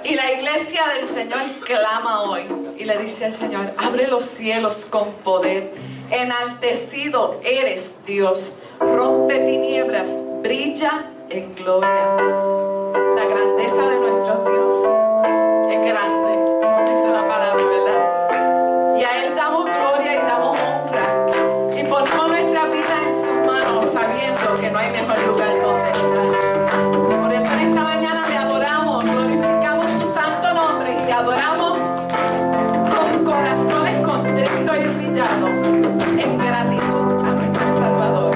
Y la iglesia del Señor clama hoy y le dice al Señor: abre los cielos con poder, enaltecido eres Dios, rompe tinieblas, brilla en gloria. La grandeza de nuestro Dios es grande, como dice la palabra, ¿verdad? Y a Él damos gloria y damos honra y ponemos nuestra vida en sus manos, sabiendo que no hay mejor lugar donde estar. Por eso en esta mañana le adoramos, glorificamos su santo nombre y adoramos con corazones contritos y humillados en gratitud a nuestro Salvador.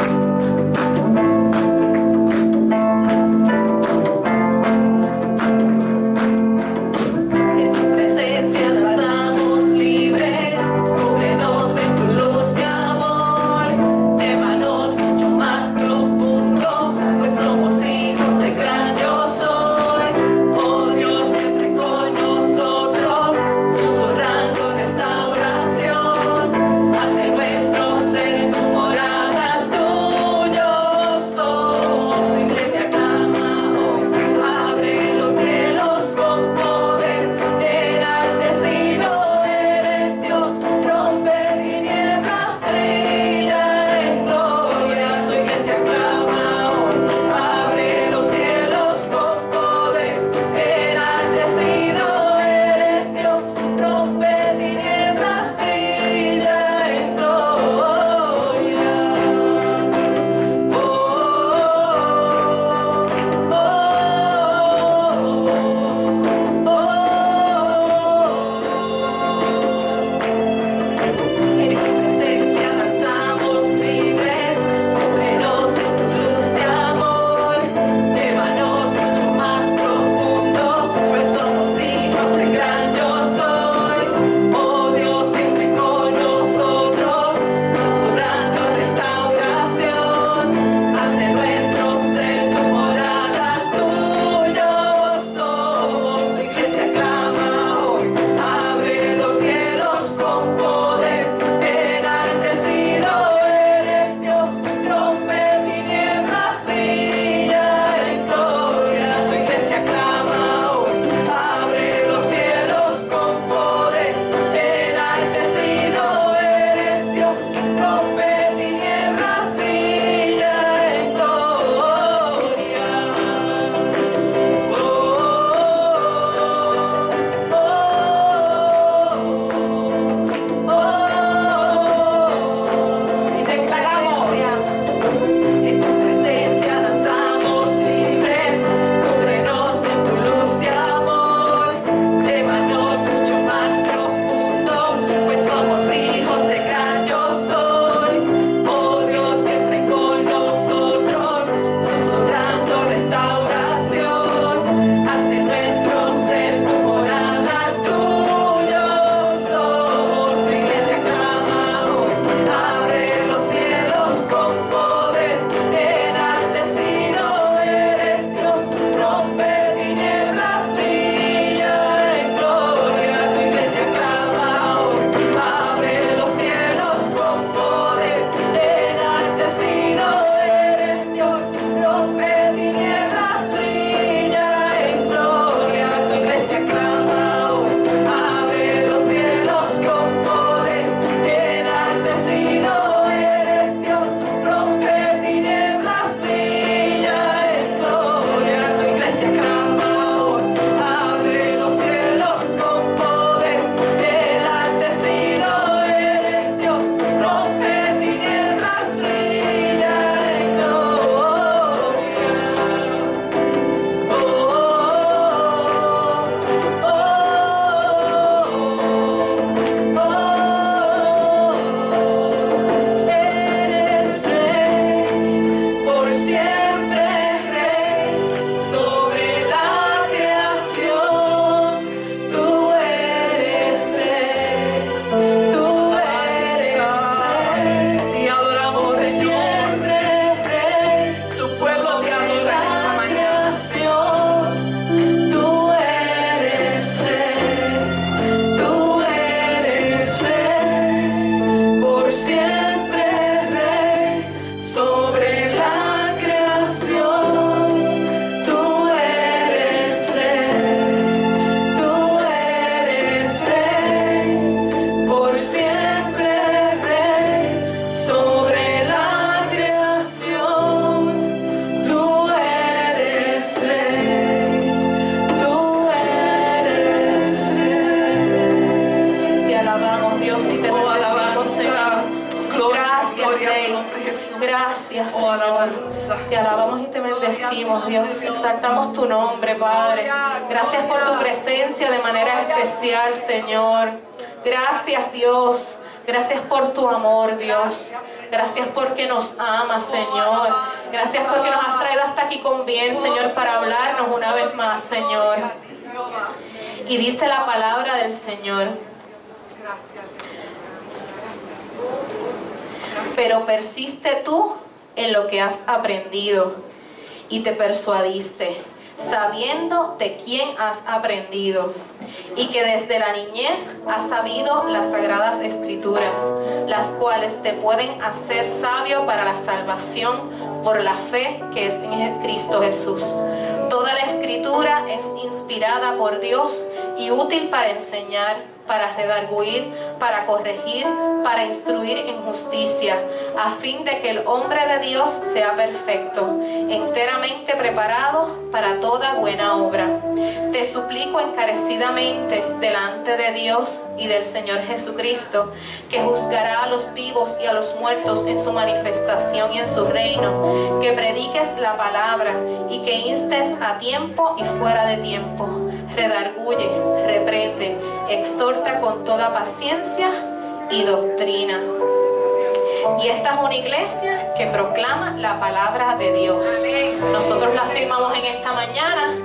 gracias, Señor. Te alabamos y te bendecimos, Dios. Exaltamos tu nombre, Padre. Gracias por tu presencia de manera especial, Señor. Gracias, Dios. Gracias por tu amor, Dios. Gracias porque nos amas, Señor. Gracias porque nos has traído hasta aquí con bien, Señor, para hablarnos una vez más, Señor. Y dice la palabra del Señor: pero persiste tú en lo que has aprendido y te persuadiste, sabiendo de quién has aprendido, y que desde la niñez has sabido las sagradas escrituras, las cuales te pueden hacer sabio para la salvación por la fe que es en Cristo Jesús. Toda la escritura es inspirada por Dios y útil para enseñar, para redarguir, para corregir, para instruir en justicia, a fin de que el hombre de Dios sea perfecto, enteramente preparado para toda buena obra. Te suplico encarecidamente delante de Dios y del Señor Jesucristo, que juzgará a los vivos y a los muertos en su manifestación y en su reino, que prediques la palabra y que instes a tiempo y fuera de tiempo. Redarguye, reprende, exhorta con toda paciencia y doctrina. Y esta es una iglesia que proclama la palabra de Dios. Nosotros la firmamos en esta mañana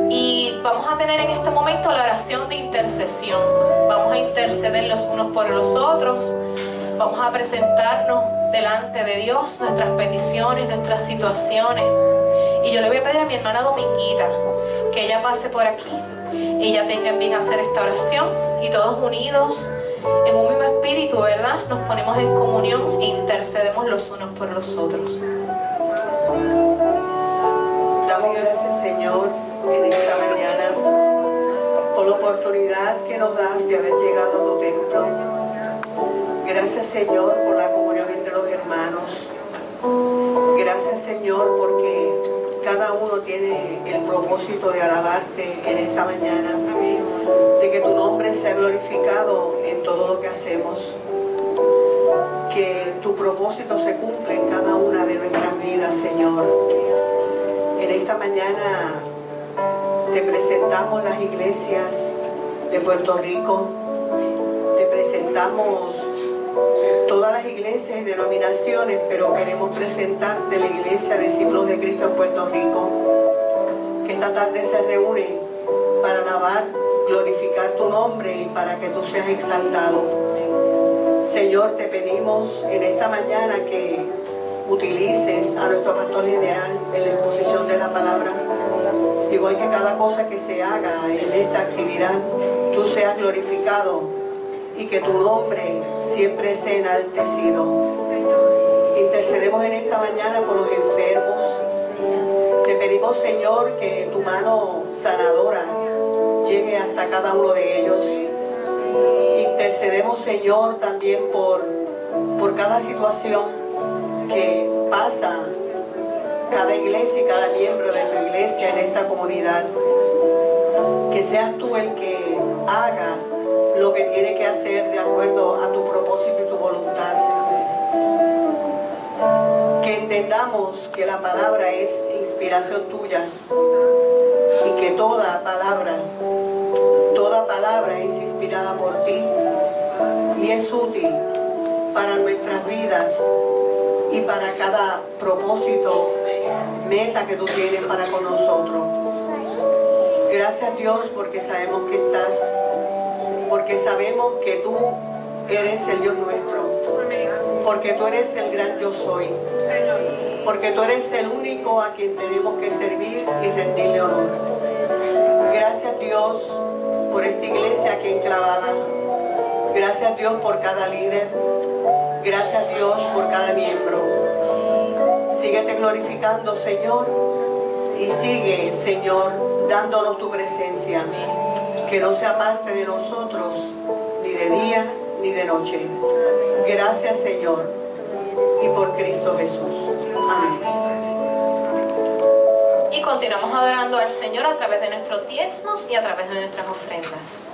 y vamos a tener en este momento la oración de intercesión. Vamos a interceder los unos por los otros. Vamos a presentarnos delante de Dios nuestras peticiones, nuestras situaciones. Y yo le voy a pedir a mi hermana Dominguita que ella pase por aquí. Ella tenga bien hacer esta oración y todos unidos en un mismo espíritu, ¿verdad? Nos ponemos en comunión e intercedemos los unos por los otros. Damos gracias, Señor, en esta mañana por la oportunidad que nos das de haber llegado a tu templo. Gracias, Señor, por la comunión entre los hermanos. Gracias, Señor, porque cada uno tiene el propósito de alabarte en esta mañana, de que tu nombre sea glorificado en todo lo que hacemos, que tu propósito se cumpla en cada una de nuestras vidas, Señor. En esta mañana te presentamos las iglesias de Puerto Rico, te presentamos todas las iglesias y denominaciones, pero queremos presentarte la iglesia de Discípulos de Cristo en Puerto Rico, que esta tarde se reúnen para alabar, glorificar tu nombre y para que tú seas exaltado. Señor, te pedimos en esta mañana que utilices a nuestro pastor general en la exposición de la palabra, igual que cada cosa que se haga en esta actividad, tú seas glorificado y que tu nombre siempre sea enaltecido. Intercedemos en esta mañana por los enfermos. Te pedimos, Señor, que tu mano sanadora llegue hasta cada uno de ellos. Intercedemos, Señor, también por cada situación que pasa cada iglesia y cada miembro de tu iglesia en esta comunidad. Que seas tú el que haga lo que tiene que hacer de acuerdo a tu propósito y tu voluntad. Que entendamos que la palabra es inspiración tuya y que toda palabra es inspirada por ti y es útil para nuestras vidas y para cada propósito, meta que tú tienes para con nosotros. Gracias, Dios, porque sabemos que estás, porque sabemos que tú eres el Dios nuestro, porque tú eres el gran yo soy, porque tú eres el único a quien tenemos que servir y rendirle honor. Gracias, Dios, por esta iglesia aquí enclavada. Gracias, Dios, por cada líder. Gracias, Dios, por cada miembro. Síguete glorificando, Señor, y sigue, Señor, dándonos tu presencia, que no sea parte de nosotros ni de día ni de noche. Gracias, Señor, y por Cristo Jesús. Amén. Y continuamos adorando al Señor a través de nuestros diezmos y a través de nuestras ofrendas.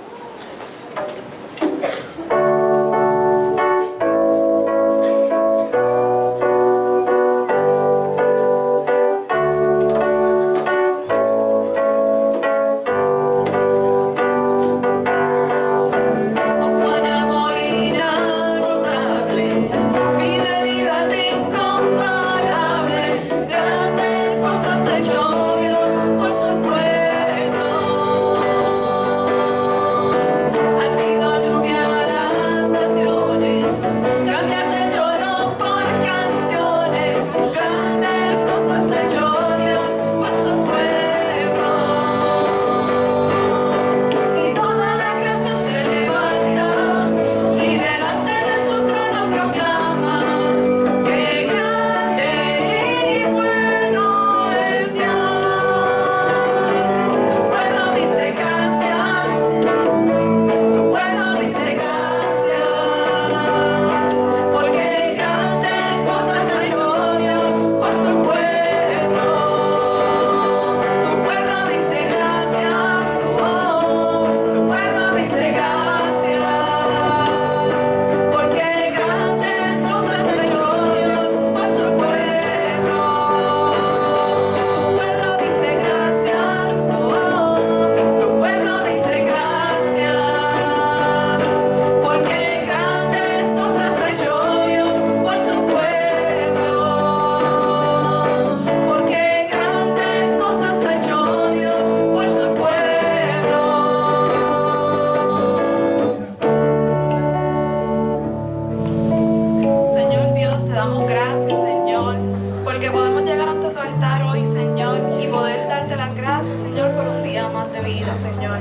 gracias, Señor, por un día más de vida, Señor.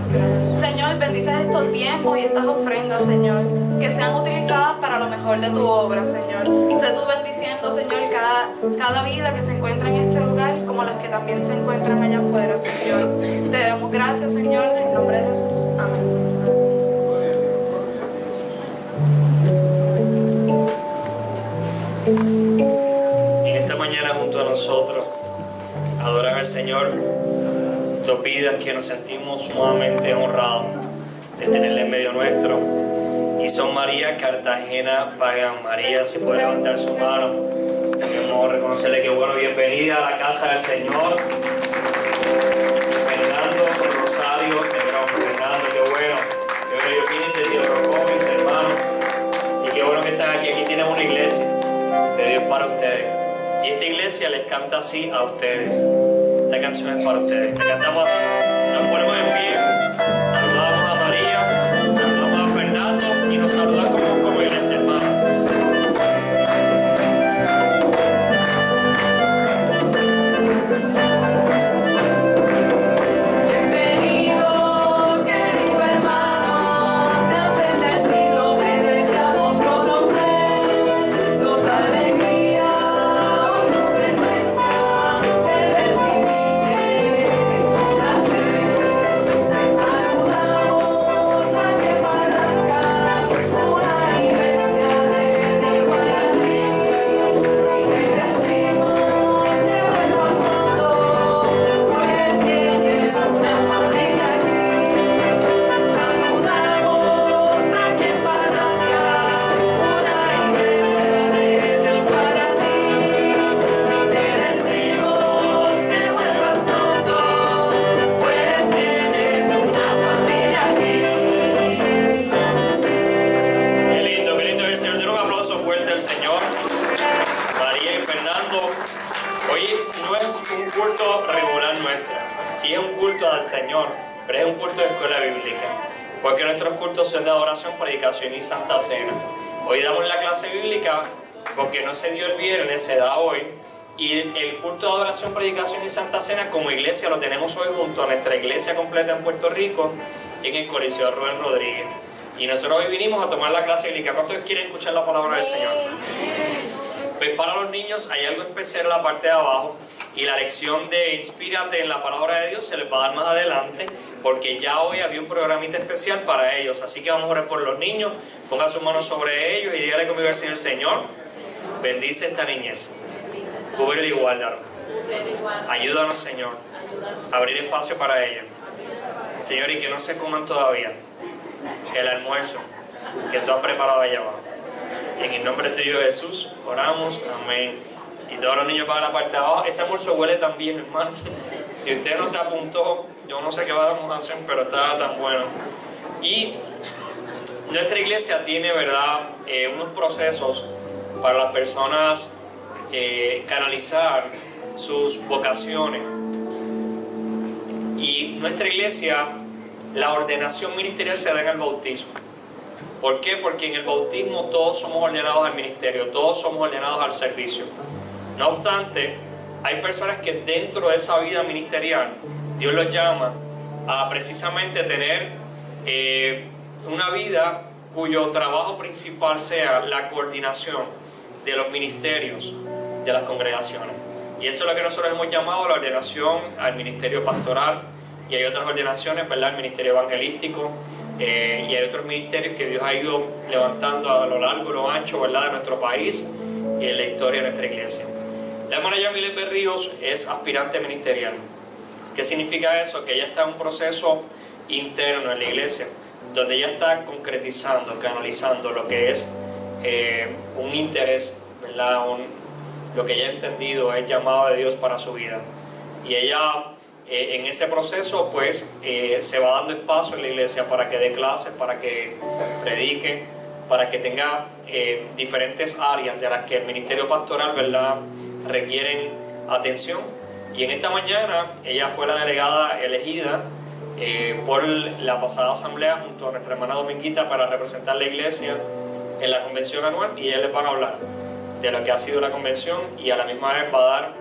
Señor, bendices estos tiempos y estas ofrendas, Señor, que sean utilizadas para lo mejor de tu obra, Señor. Sé tú bendiciendo, Señor, cada vida que se encuentra en este lugar, como las que también se encuentran allá afuera, Señor. Te damos gracias, Señor, en el nombre de Jesús. Amén. En esta mañana junto a nosotros adoran al Señor dos vidas que nos sentimos sumamente honrados de tenerle en medio nuestro, y son María Cartagena Pagán. María, si puede levantar su mano, queremos reconocerle que bueno, bienvenida a la casa del Señor. Fernando Rosario, Fernando, qué bueno ellos vienen de Dios, con mis hermanos, y qué bueno que están aquí. Aquí tienen una iglesia de Dios para ustedes, y esta iglesia les canta así a ustedes. Esta canción es para ustedes. La cantamos así, nos ponemos en pie, saludamos a María, saludamos a Fernando y nos saludamos como iglesia, hermano. Son de adoración, predicación y santa cena. Hoy damos la clase bíblica porque no se dio el viernes, se da hoy, y el culto de adoración, predicación y santa cena como iglesia lo tenemos hoy junto a nuestra iglesia completa en Puerto Rico, en el Coliseo Rubén Rodríguez. Y nosotros hoy vinimos a tomar la clase bíblica. ¿Cuántos quieren escuchar la palabra del Señor? Pues para los niños hay algo especial en la parte de abajo, y la lección de Inspírate en la palabra de Dios se les va a dar más adelante, porque ya hoy había un programita especial para ellos. Así que vamos a orar por los niños. Ponga sus manos sobre ellos y dígale conmigo al Señor: Señor, bendice esta niñez, cúbrela y guárdala. Ayúdanos, Señor, a abrir espacio para ella, Señor, y que no se coman todavía el almuerzo que tú has preparado allá abajo. En el nombre tuyo, Jesús, oramos. Amén. Y todos los niños van a la parte de abajo. Ese almuerzo huele tan bien, hermano. Si usted no se apuntó, yo no sé qué vamos a hacer, pero está tan bueno. Y nuestra iglesia tiene, ¿verdad?, unos procesos para las personas canalizar sus vocaciones. Y nuestra iglesia, la ordenación ministerial se da en el bautismo. ¿Por qué? Porque en el bautismo todos somos ordenados al ministerio, todos somos ordenados al servicio. No obstante, hay personas que dentro de esa vida ministerial, Dios los llama a precisamente tener una vida cuyo trabajo principal sea la coordinación de los ministerios de las congregaciones. Y eso es lo que nosotros hemos llamado la ordenación al ministerio pastoral, y hay otras ordenaciones, ¿verdad?, el ministerio evangelístico, y hay otros ministerios que Dios ha ido levantando a lo largo y lo ancho, ¿verdad?, de nuestro país y en la historia de nuestra iglesia. La hermana Yamilet Berríos es aspirante ministerial. ¿Qué significa eso? Que ella está en un proceso interno en la iglesia, donde ella está concretizando, canalizando lo que es un interés, ¿verdad?, lo que ella ha entendido es llamado de Dios para su vida. Y ella en ese proceso pues se va dando espacio en la iglesia para que dé clases, para que predique, para que tenga diferentes áreas de las que el ministerio pastoral, ¿verdad?, requieren atención. Y en esta mañana ella fue la delegada elegida por la pasada asamblea junto a nuestra hermana Dominguita para representar la iglesia en la convención anual, y ella les va a hablar de lo que ha sido la convención, y a la misma vez va a dar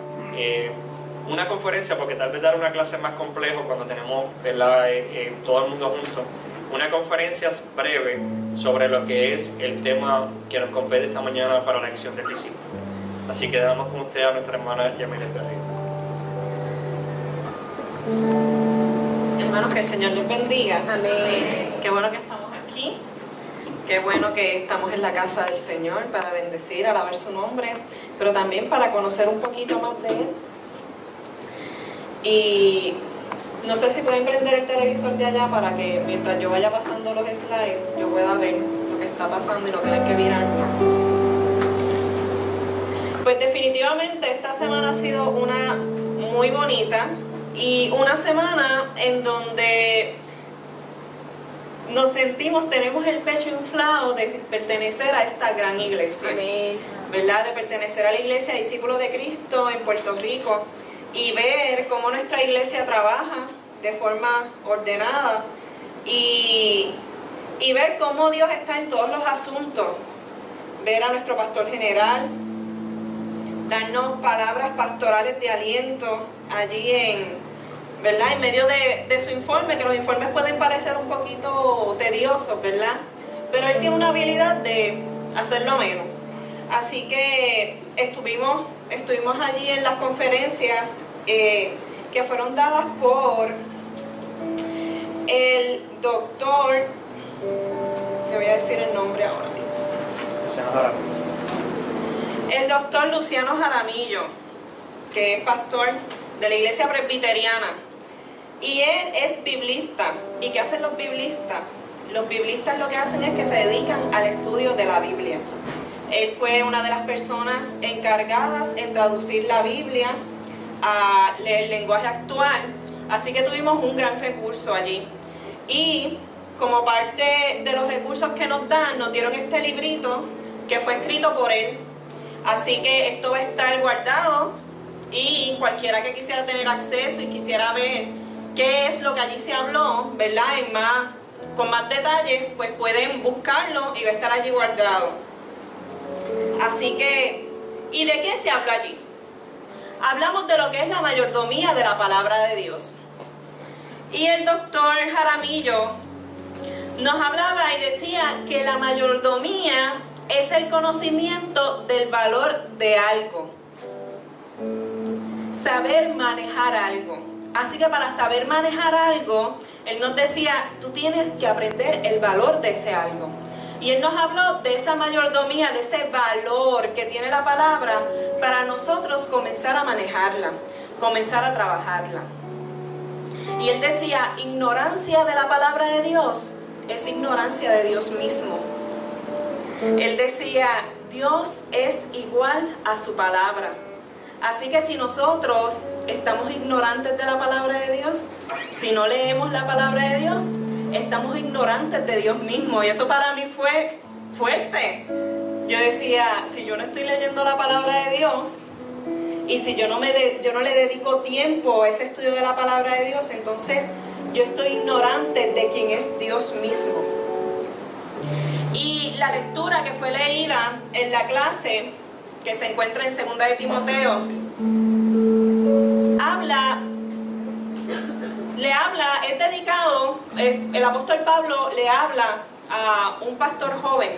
una conferencia, porque tal vez dar una clase es más complejo cuando tenemos, ¿verdad? Todo el mundo junto. Una conferencia breve sobre lo que es el tema que nos compete esta mañana para la acción del discípulo. Así que damos con usted a nuestra hermana Yamilet Garrido. Hermanos, que el Señor les bendiga. Amén. Qué bueno que estamos aquí. Qué bueno que estamos en la casa del Señor para bendecir, alabar su nombre, pero también para conocer un poquito más de Él. Y no sé si pueden prender el televisor de allá para que mientras yo vaya pasando los slides, yo pueda ver lo que está pasando y no tener que mirar. Pues definitivamente esta semana ha sido una muy bonita y una semana en donde nos sentimos, tenemos el pecho inflado de pertenecer a esta gran iglesia. Amén. ¿Verdad? De pertenecer a la iglesia Discípulos de Cristo en Puerto Rico y ver cómo nuestra iglesia trabaja de forma ordenada y ver cómo Dios está en todos los asuntos. Ver a nuestro pastor general darnos palabras pastorales de aliento allí ¿verdad? En medio de su informe, que los informes pueden parecer un poquito tediosos, ¿verdad? Pero él tiene una habilidad de hacerlo menos. Así que estuvimos allí en las conferencias que fueron dadas por el doctor, le voy a decir el nombre ahora mismo. El doctor Luciano Jaramillo, que es pastor de la iglesia presbiteriana. Y él es biblista. ¿Y qué hacen los biblistas? Los biblistas lo que hacen es que se dedican al estudio de la Biblia. Él fue una de las personas encargadas en traducir la Biblia al lenguaje actual. Así que tuvimos un gran recurso allí. Y como parte de los recursos que nos dan, nos dieron este librito que fue escrito por él. Así que esto va a estar guardado y cualquiera que quisiera tener acceso y quisiera ver qué es lo que allí se habló, ¿verdad? Con más detalle, pues pueden buscarlo y va a estar allí guardado. Así que, ¿y de qué se habla allí? Hablamos de lo que es la mayordomía de la palabra de Dios. Y el doctor Jaramillo nos hablaba y decía que la mayordomía es el conocimiento del valor de algo. Saber manejar algo. Así que para saber manejar algo, él nos decía, tú tienes que aprender el valor de ese algo. Y él nos habló de esa mayordomía, de ese valor que tiene la palabra para nosotros comenzar a manejarla, comenzar a trabajarla. Y él decía, ignorancia de la palabra de Dios es ignorancia de Dios mismo. Él decía, Dios es igual a su palabra. Así que si nosotros estamos ignorantes de la palabra de Dios, si no leemos la palabra de Dios, estamos ignorantes de Dios mismo. Y eso para mí fue fuerte. Yo decía, si yo no estoy leyendo la palabra de Dios, y si yo no le dedico tiempo a ese estudio de la palabra de Dios, entonces yo estoy ignorante de quién es Dios mismo. Y la lectura que fue leída en la clase, que se encuentra en 2 de Timoteo, es dedicado, el apóstol Pablo le habla a un pastor joven.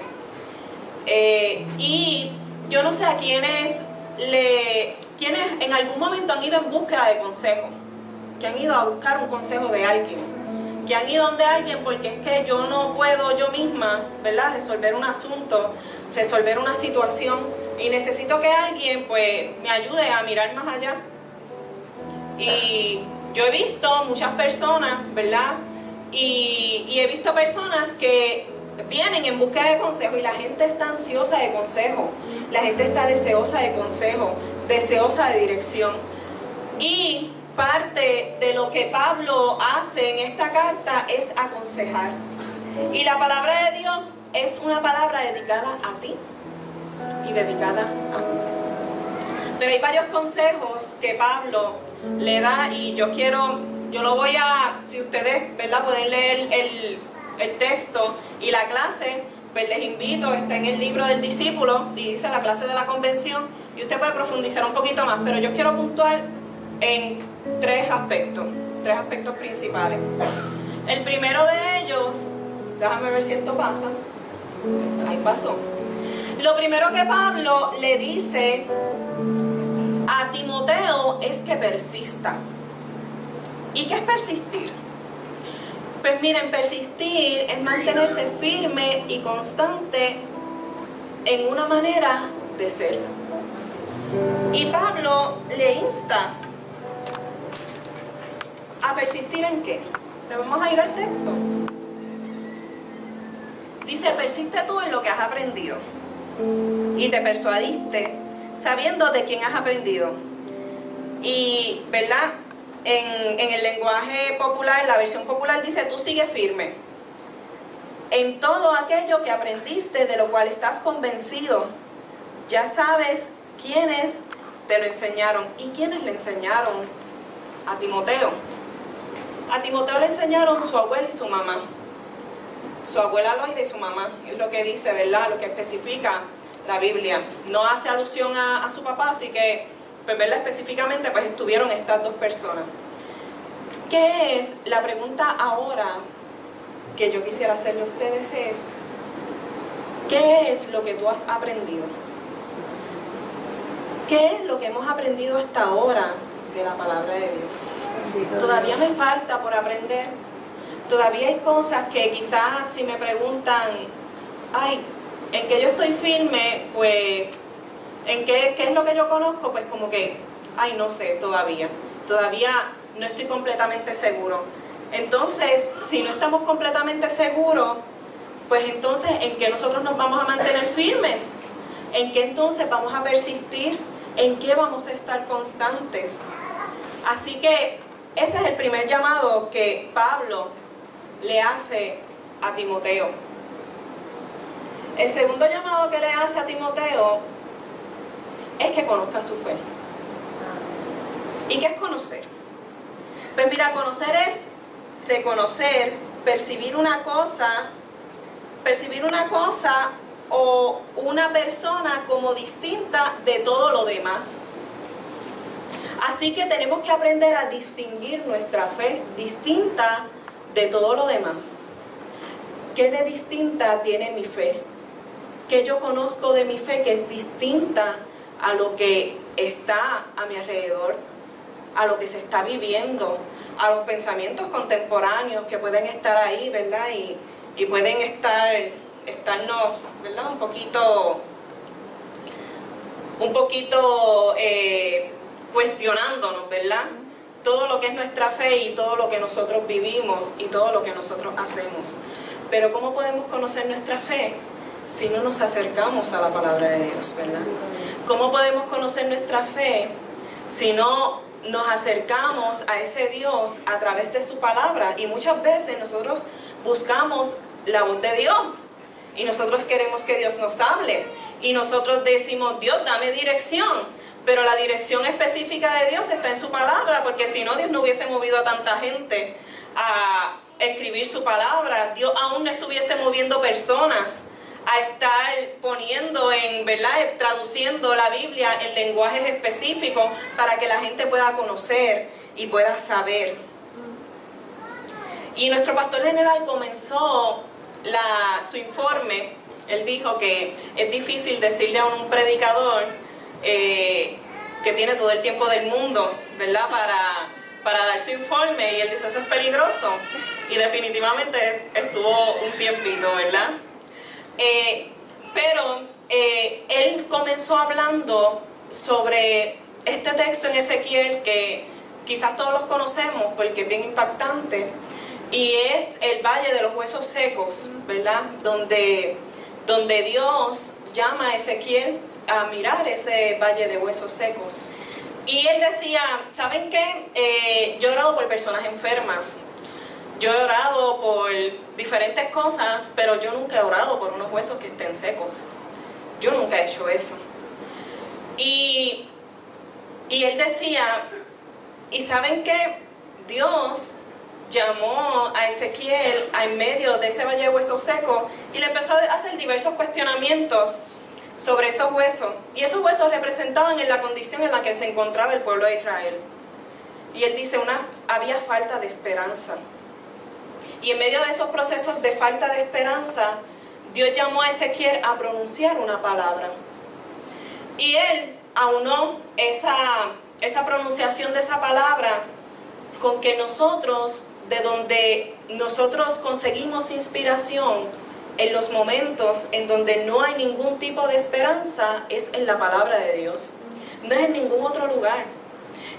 Y yo no sé a quienes en algún momento han ido en búsqueda de consejo, que han ido a buscar un consejo de alguien, que han ido donde alguien porque es que yo no puedo yo misma, ¿verdad?, resolver un asunto, resolver una situación y necesito que alguien pues me ayude a mirar más allá. Y yo he visto muchas personas, ¿verdad?, y he visto personas que vienen en búsqueda de consejo y la gente está ansiosa de consejo, la gente está deseosa de consejo, deseosa de dirección. Y parte de lo que Pablo hace en esta carta es aconsejar. Y la palabra de Dios es una palabra dedicada a ti y dedicada a mí. Pero hay varios consejos que Pablo le da y yo lo voy a, si ustedes, ¿verdad?, pueden leer el texto y la clase, pues les invito, está en el libro del discípulo y dice la clase de la convención y usted puede profundizar un poquito más, pero yo quiero puntuar en tres aspectos principales. El primero de ellos, déjame ver si esto pasa. Ahí pasó. Lo primero que Pablo le dice a Timoteo es que persista. ¿Y qué es persistir? Pues miren, persistir es mantenerse firme y constante en una manera de ser. Y Pablo le insta a persistir ¿en qué? Le vamos a ir al texto. Dice, persiste tú en lo que has aprendido y te persuadiste sabiendo de quién has aprendido. Y, ¿verdad? En el lenguaje popular, la versión popular dice, tú sigue firme en todo aquello que aprendiste, de lo cual estás convencido. Ya sabes quiénes te lo enseñaron. ¿Y quiénes le enseñaron a Timoteo? A Timoteo le enseñaron su abuela y su mamá. Su abuela Loida y su mamá, es lo que dice, ¿verdad? Lo que especifica la Biblia. No hace alusión a su papá, así que, pues, ¿verdad? Específicamente, pues, estuvieron estas dos personas. ¿Qué es? La pregunta ahora que yo quisiera hacerle a ustedes es, ¿qué es lo que tú has aprendido? ¿Qué es lo que hemos aprendido hasta ahora de la palabra de Dios? Todavía me falta por aprender. Todavía hay cosas que quizás si me preguntan, ay, ¿en qué yo estoy firme? Pues, ¿en qué es lo que yo conozco? Pues como que, ay, no sé, todavía no estoy completamente seguro. Entonces, si no estamos completamente seguros, pues entonces, ¿en qué nosotros nos vamos a mantener firmes? ¿En qué entonces vamos a persistir? ¿En qué vamos a estar constantes? Así que ese es el primer llamado que Pablo le hace a Timoteo. El segundo llamado que le hace a Timoteo es que conozca su fe. ¿Y qué es conocer? Pues mira, conocer es reconocer, percibir una cosa o una persona como distinta de todo lo demás. Así que tenemos que aprender a distinguir nuestra fe distinta de todo lo demás. ¿Qué de distinta tiene mi fe? ¿Qué yo conozco de mi fe que es distinta a lo que está a mi alrededor, a lo que se está viviendo, a los pensamientos contemporáneos que pueden estar ahí, ¿verdad? Y pueden estarnos, ¿verdad? Un poquito cuestionándonos, ¿verdad? Todo lo que es nuestra fe y todo lo que nosotros vivimos y todo lo que nosotros hacemos. Pero ¿cómo podemos conocer nuestra fe si no nos acercamos a la palabra de Dios, ¿verdad? ¿Cómo podemos conocer nuestra fe si no nos acercamos a ese Dios a través de su palabra? Y muchas veces nosotros buscamos la voz de Dios y nosotros queremos que Dios nos hable y nosotros decimos, Dios, dame dirección. Pero la dirección específica de Dios está en su palabra, porque si no, Dios no hubiese movido a tanta gente a escribir su palabra. Dios aún no estuviese moviendo personas a estar poniendo ¿verdad? Traduciendo la Biblia en lenguajes específicos para que la gente pueda conocer y pueda saber. Y nuestro pastor general comenzó su informe. Él dijo que es difícil decirle a un predicador que tiene todo el tiempo del mundo, ¿verdad? Para dar su informe, y él dice, eso es peligroso, y definitivamente estuvo un tiempito, ¿verdad? Pero él comenzó hablando sobre este texto en Ezequiel que quizás todos los conocemos porque es bien impactante, y es el Valle de los Huesos Secos, ¿verdad? Donde Dios llama a Ezequiel a mirar ese valle de huesos secos. Y él decía, ¿saben qué? Yo he orado por personas enfermas, yo he orado por diferentes cosas, pero yo nunca he orado por unos huesos que estén secos. Yo nunca he hecho eso. Y él decía, ¿y saben qué? Dios llamó a Ezequiel en medio de ese valle de huesos secos y le empezó a hacer diversos cuestionamientos sobre esos huesos. Y esos huesos representaban en la condición en la que se encontraba el pueblo de Israel. Y él dice, había falta de esperanza. Y en medio de esos procesos de falta de esperanza, Dios llamó a Ezequiel a pronunciar una palabra. Y él aunó esa pronunciación de esa palabra con que nosotros, de donde nosotros conseguimos inspiración en los momentos en donde no hay ningún tipo de esperanza, es en la palabra de Dios, no es en ningún otro lugar.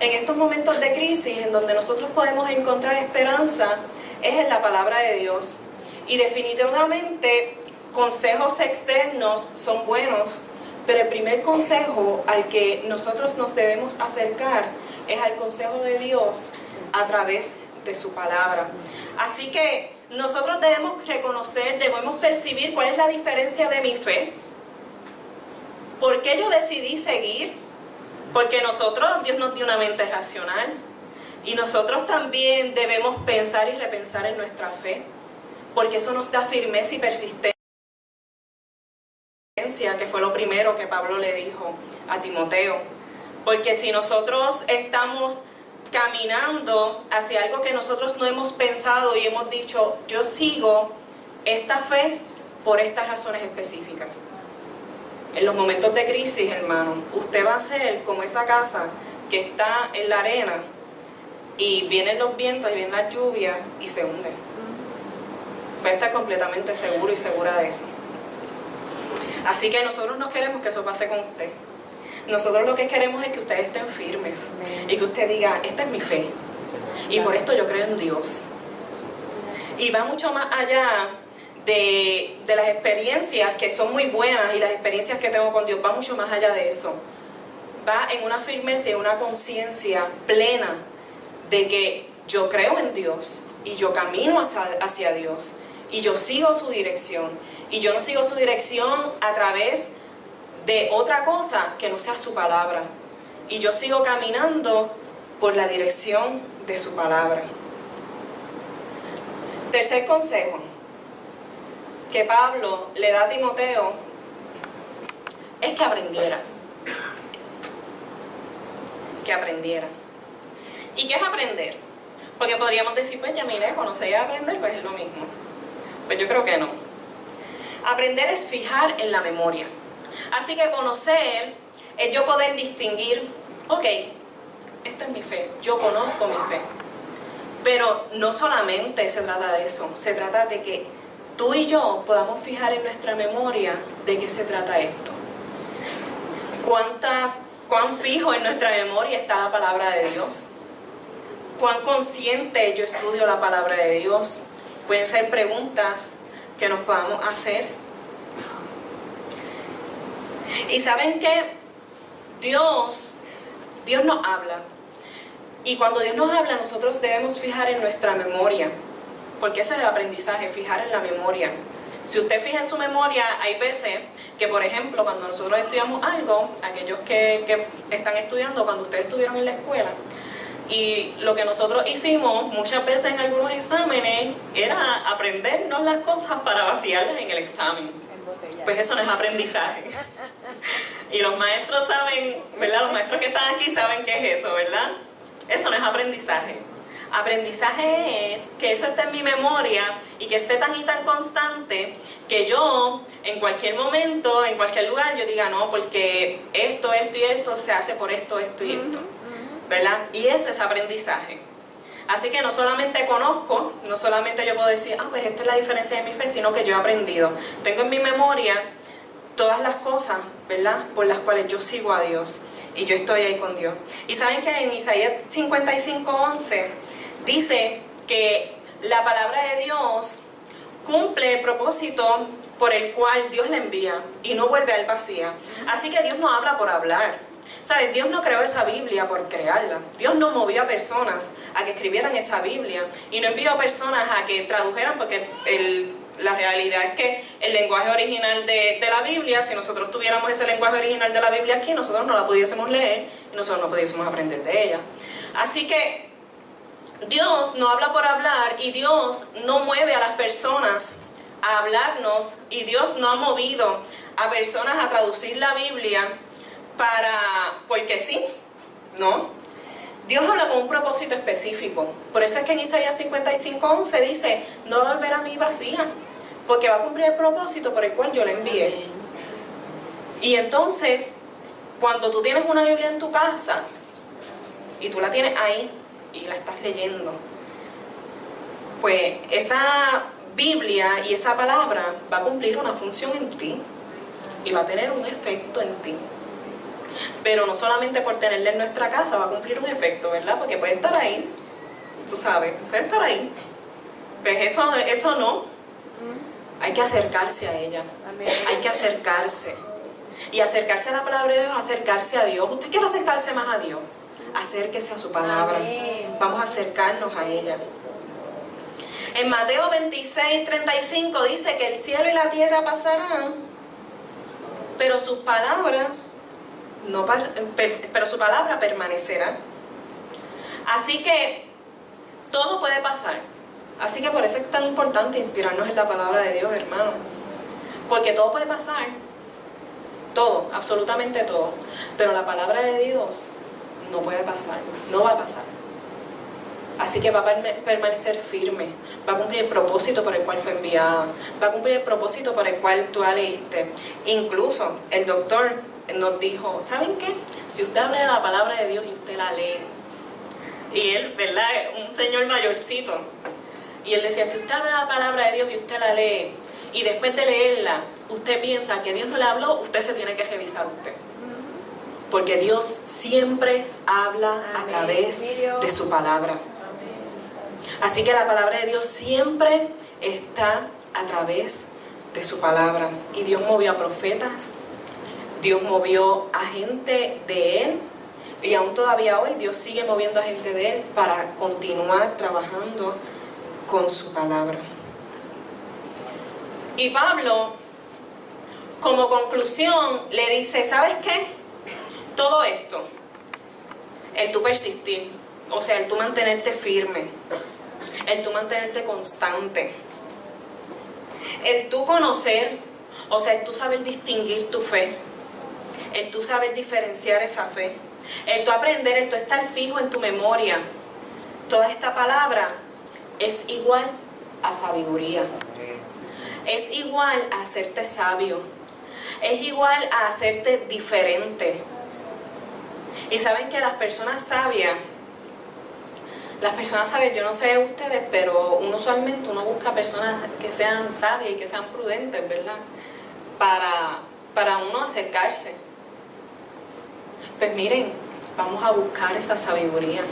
En estos momentos de crisis en donde nosotros podemos encontrar esperanza es en la palabra de Dios. Y definitivamente consejos externos son buenos, pero el primer consejo al que nosotros nos debemos acercar es al consejo de Dios a través de su palabra. Así que nosotros debemos reconocer, debemos percibir cuál es la diferencia de mi fe. ¿Por qué yo decidí seguir? Porque Dios nos dio una mente racional. Y nosotros también debemos pensar y repensar en nuestra fe. Porque eso nos da firmeza y persistencia, que fue lo primero que Pablo le dijo a Timoteo. Porque si nosotros estamos caminando hacia algo que nosotros no hemos pensado y hemos dicho, yo sigo esta fe por estas razones específicas. En los momentos de crisis, hermano, usted va a ser como esa casa que está en la arena y vienen los vientos y vienen las lluvias y se hunde. Va a estar completamente seguro y segura de eso. Así que nosotros no queremos que eso pase con usted. Nosotros lo que queremos es que ustedes estén firmes y que usted diga, esta es mi fe y por esto yo creo en Dios. Y va mucho más allá de las experiencias que son muy buenas y las experiencias que tengo con Dios, va mucho más allá de eso. Va en una firmeza y una conciencia plena de que yo creo en Dios y yo camino hacia Dios y yo sigo su dirección. Y yo no sigo su dirección a través de otra cosa que no sea su palabra. Y yo sigo caminando por la dirección de su palabra. Tercer consejo que Pablo le da a Timoteo es que aprendiera. Que aprendiera. ¿Y qué es aprender? Porque podríamos decir, pues ya mire, conocer y aprender, pues es lo mismo. Pues yo creo que no. Aprender es fijar en la memoria. Así que conocer es yo poder distinguir, ok, esta es mi fe, yo conozco mi fe. Pero no solamente se trata de eso, se trata de que tú y yo podamos fijar en nuestra memoria de qué se trata esto. ¿Cuán fijo en nuestra memoria está la palabra de Dios? ¿Cuán consciente yo estudio la palabra de Dios? Pueden ser preguntas que nos podamos hacer. Y ¿saben qué? Dios nos habla. Y cuando Dios nos habla, nosotros debemos fijar en nuestra memoria. Porque eso es el aprendizaje, fijar en la memoria. Si usted fija en su memoria, hay veces que, por ejemplo, cuando nosotros estudiamos algo, aquellos que están estudiando, cuando ustedes estuvieron en la escuela, y lo que nosotros hicimos muchas veces en algunos exámenes era aprendernos las cosas para vaciarlas en el examen. Pues eso no es aprendizaje. Y los maestros saben, ¿verdad? Los maestros que están aquí saben qué es eso, ¿verdad? Eso no es aprendizaje. Aprendizaje es que eso esté en mi memoria y que esté tan y tan constante que yo en cualquier momento, en cualquier lugar, yo diga, no, porque esto y esto se hace por esto y esto, ¿verdad? Y eso es aprendizaje. Así que no solamente conozco, no solamente yo puedo decir, pues esta es la diferencia de mi fe, sino que yo he aprendido. Tengo en mi memoria todas las cosas, ¿verdad?, por las cuales yo sigo a Dios y yo estoy ahí con Dios. Y saben que en Isaías 55:11 dice que la palabra de Dios cumple el propósito por el cual Dios la envía y no vuelve a él vacía. Así que Dios no habla por hablar. ¿Sabes? Dios no creó esa Biblia por crearla. Dios no movió a personas a que escribieran esa Biblia y no envió a personas a que tradujeran, porque la realidad es que el lenguaje original de la Biblia, si nosotros tuviéramos ese lenguaje original de la Biblia aquí, nosotros no la pudiésemos leer y nosotros no pudiésemos aprender de ella. Así que Dios no habla por hablar y Dios no mueve a las personas a hablarnos y Dios no ha movido a personas a traducir la Biblia porque sí, ¿no? Dios habla con un propósito específico. Por eso es que en Isaías 55:11 dice, no va a volver a mí vacía, porque va a cumplir el propósito por el cual yo la envié. Y entonces, cuando tú tienes una Biblia en tu casa, y tú la tienes ahí, y la estás leyendo, pues esa Biblia y esa palabra va a cumplir una función en ti, y va a tener un efecto en ti. Pero no solamente por tenerla en nuestra casa va a cumplir un efecto, ¿verdad? Porque puede estar ahí, tú sabes, puede estar ahí. Pues eso no. Hay que acercarse a ella. Hay que acercarse. Y acercarse a la palabra de Dios, acercarse a Dios. ¿Usted quiere acercarse más a Dios? Acérquese a su palabra. Vamos a acercarnos a ella. En Mateo 26:35 dice que el cielo y la tierra pasarán, pero sus palabras pero su palabra permanecerá. Así que todo puede pasar. Así que por eso es tan importante inspirarnos en la palabra de Dios, hermano. Porque todo puede pasar. Todo, absolutamente todo. Pero la palabra de Dios no puede pasar, no va a pasar. Así que va a permanecer firme, va a cumplir el propósito por el cual fue enviada, va a cumplir el propósito por el cual tú la leíste. Incluso el doctor nos dijo, ¿saben qué? Si usted habla de la palabra de Dios y usted la lee, y él, ¿verdad? Un señor mayorcito, y él decía, si usted habla de la palabra de Dios y usted la lee, y después de leerla, usted piensa que Dios no le habló, usted se tiene que revisar usted. Porque Dios siempre habla a través de su palabra. Así que la palabra de Dios siempre está a través de su palabra. Y Dios movió a profetas, Dios movió a gente de Él, y aún todavía hoy Dios sigue moviendo a gente de Él para continuar trabajando con su palabra. Y Pablo, como conclusión, le dice, ¿sabes qué? Todo esto, el tú persistir, o sea, el tú mantenerte firme, el tú mantenerte constante, el tú conocer, o sea, el tú saber distinguir tu fe, el tú saber diferenciar esa fe, el tú aprender, el tú estar fijo en tu memoria. Toda esta palabra es igual a sabiduría, es igual a hacerte sabio, es igual a hacerte diferente. Y saben que las personas sabias, yo no sé ustedes, pero usualmente uno busca personas que sean sabias y que sean prudentes, ¿verdad? Para uno acercarse. Pues miren, vamos a buscar esa sabiduría.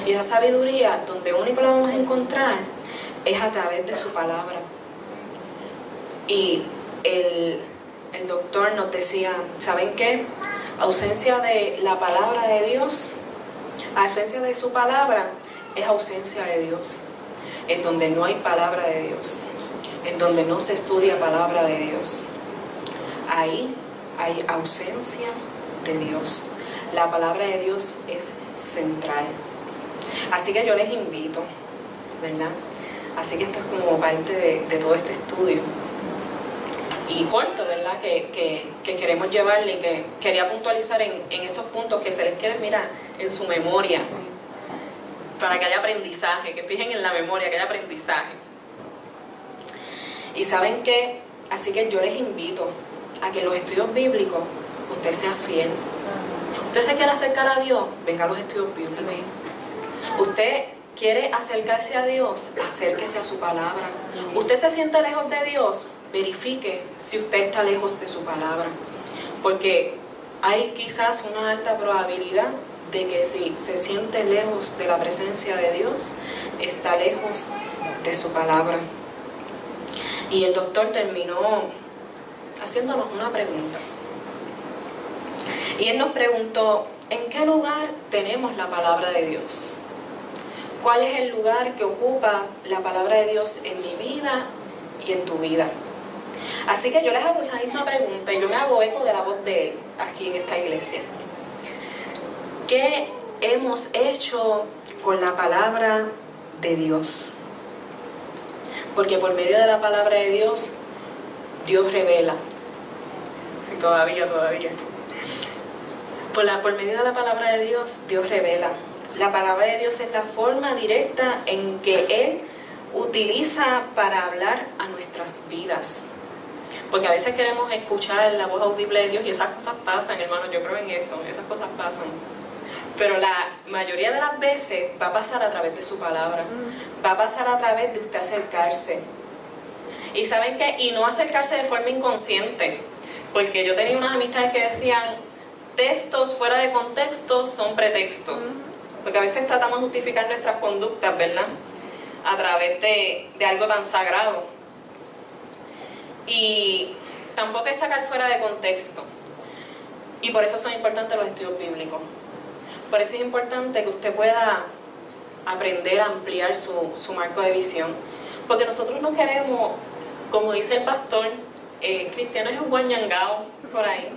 Y esa sabiduría, donde único la vamos a encontrar, es a través de su palabra. Y el doctor nos decía, ¿saben qué? Ausencia de la palabra de Dios, ausencia de su palabra, es ausencia de Dios. En donde no hay palabra de Dios, en donde no se estudia palabra de Dios, ahí hay ausencia de Dios. La palabra de Dios es central. Así que yo les invito, ¿verdad? Así que esto es como parte de todo este estudio. Y corto, ¿verdad? Que queremos llevarle y que quería puntualizar en esos puntos que se les queden, mira, en su memoria, para que haya aprendizaje, que fijen en la memoria, que haya aprendizaje. Y ¿saben qué? Así que yo les invito a que en los estudios bíblicos usted sea fiel. Usted se quiere acercar a Dios, venga a los estudios bíblicos. Usted quiere acercarse a Dios, acérquese a su palabra. Usted se siente lejos de Dios, verifique si usted está lejos de su palabra. Porque hay quizás una alta probabilidad de que si se siente lejos de la presencia de Dios, está lejos de su palabra. Y el doctor terminó haciéndonos una pregunta. Y él nos preguntó, ¿en qué lugar tenemos la palabra de Dios? ¿Cuál es el lugar que ocupa la palabra de Dios en mi vida y en tu vida? Así que yo les hago esa misma pregunta y yo me hago eco de la voz de él aquí en esta iglesia. ¿Qué hemos hecho con la palabra de Dios? Porque por medio de la palabra de Dios, Dios revela. Sí, todavía. Por medio de la palabra de Dios, Dios revela La palabra de Dios es la forma directa en que Él utiliza para hablar a nuestras vidas. Porque a veces queremos escuchar la voz audible de Dios y esas cosas pasan, hermanos, yo creo en eso, esas cosas pasan. Pero la mayoría de las veces va a pasar a través de su palabra, va a pasar a través de usted acercarse. Y ¿saben qué? Y no acercarse de forma inconsciente, porque yo tenía unas amistades que decían, textos fuera de contexto son pretextos. Porque a veces tratamos de justificar nuestras conductas, ¿verdad? A través de algo tan sagrado. Y tampoco es sacar fuera de contexto. Y por eso son importantes los estudios bíblicos. Por eso es importante que usted pueda aprender a ampliar su marco de visión. Porque nosotros no queremos, como dice el pastor, cristiano es un guañangao por ahí.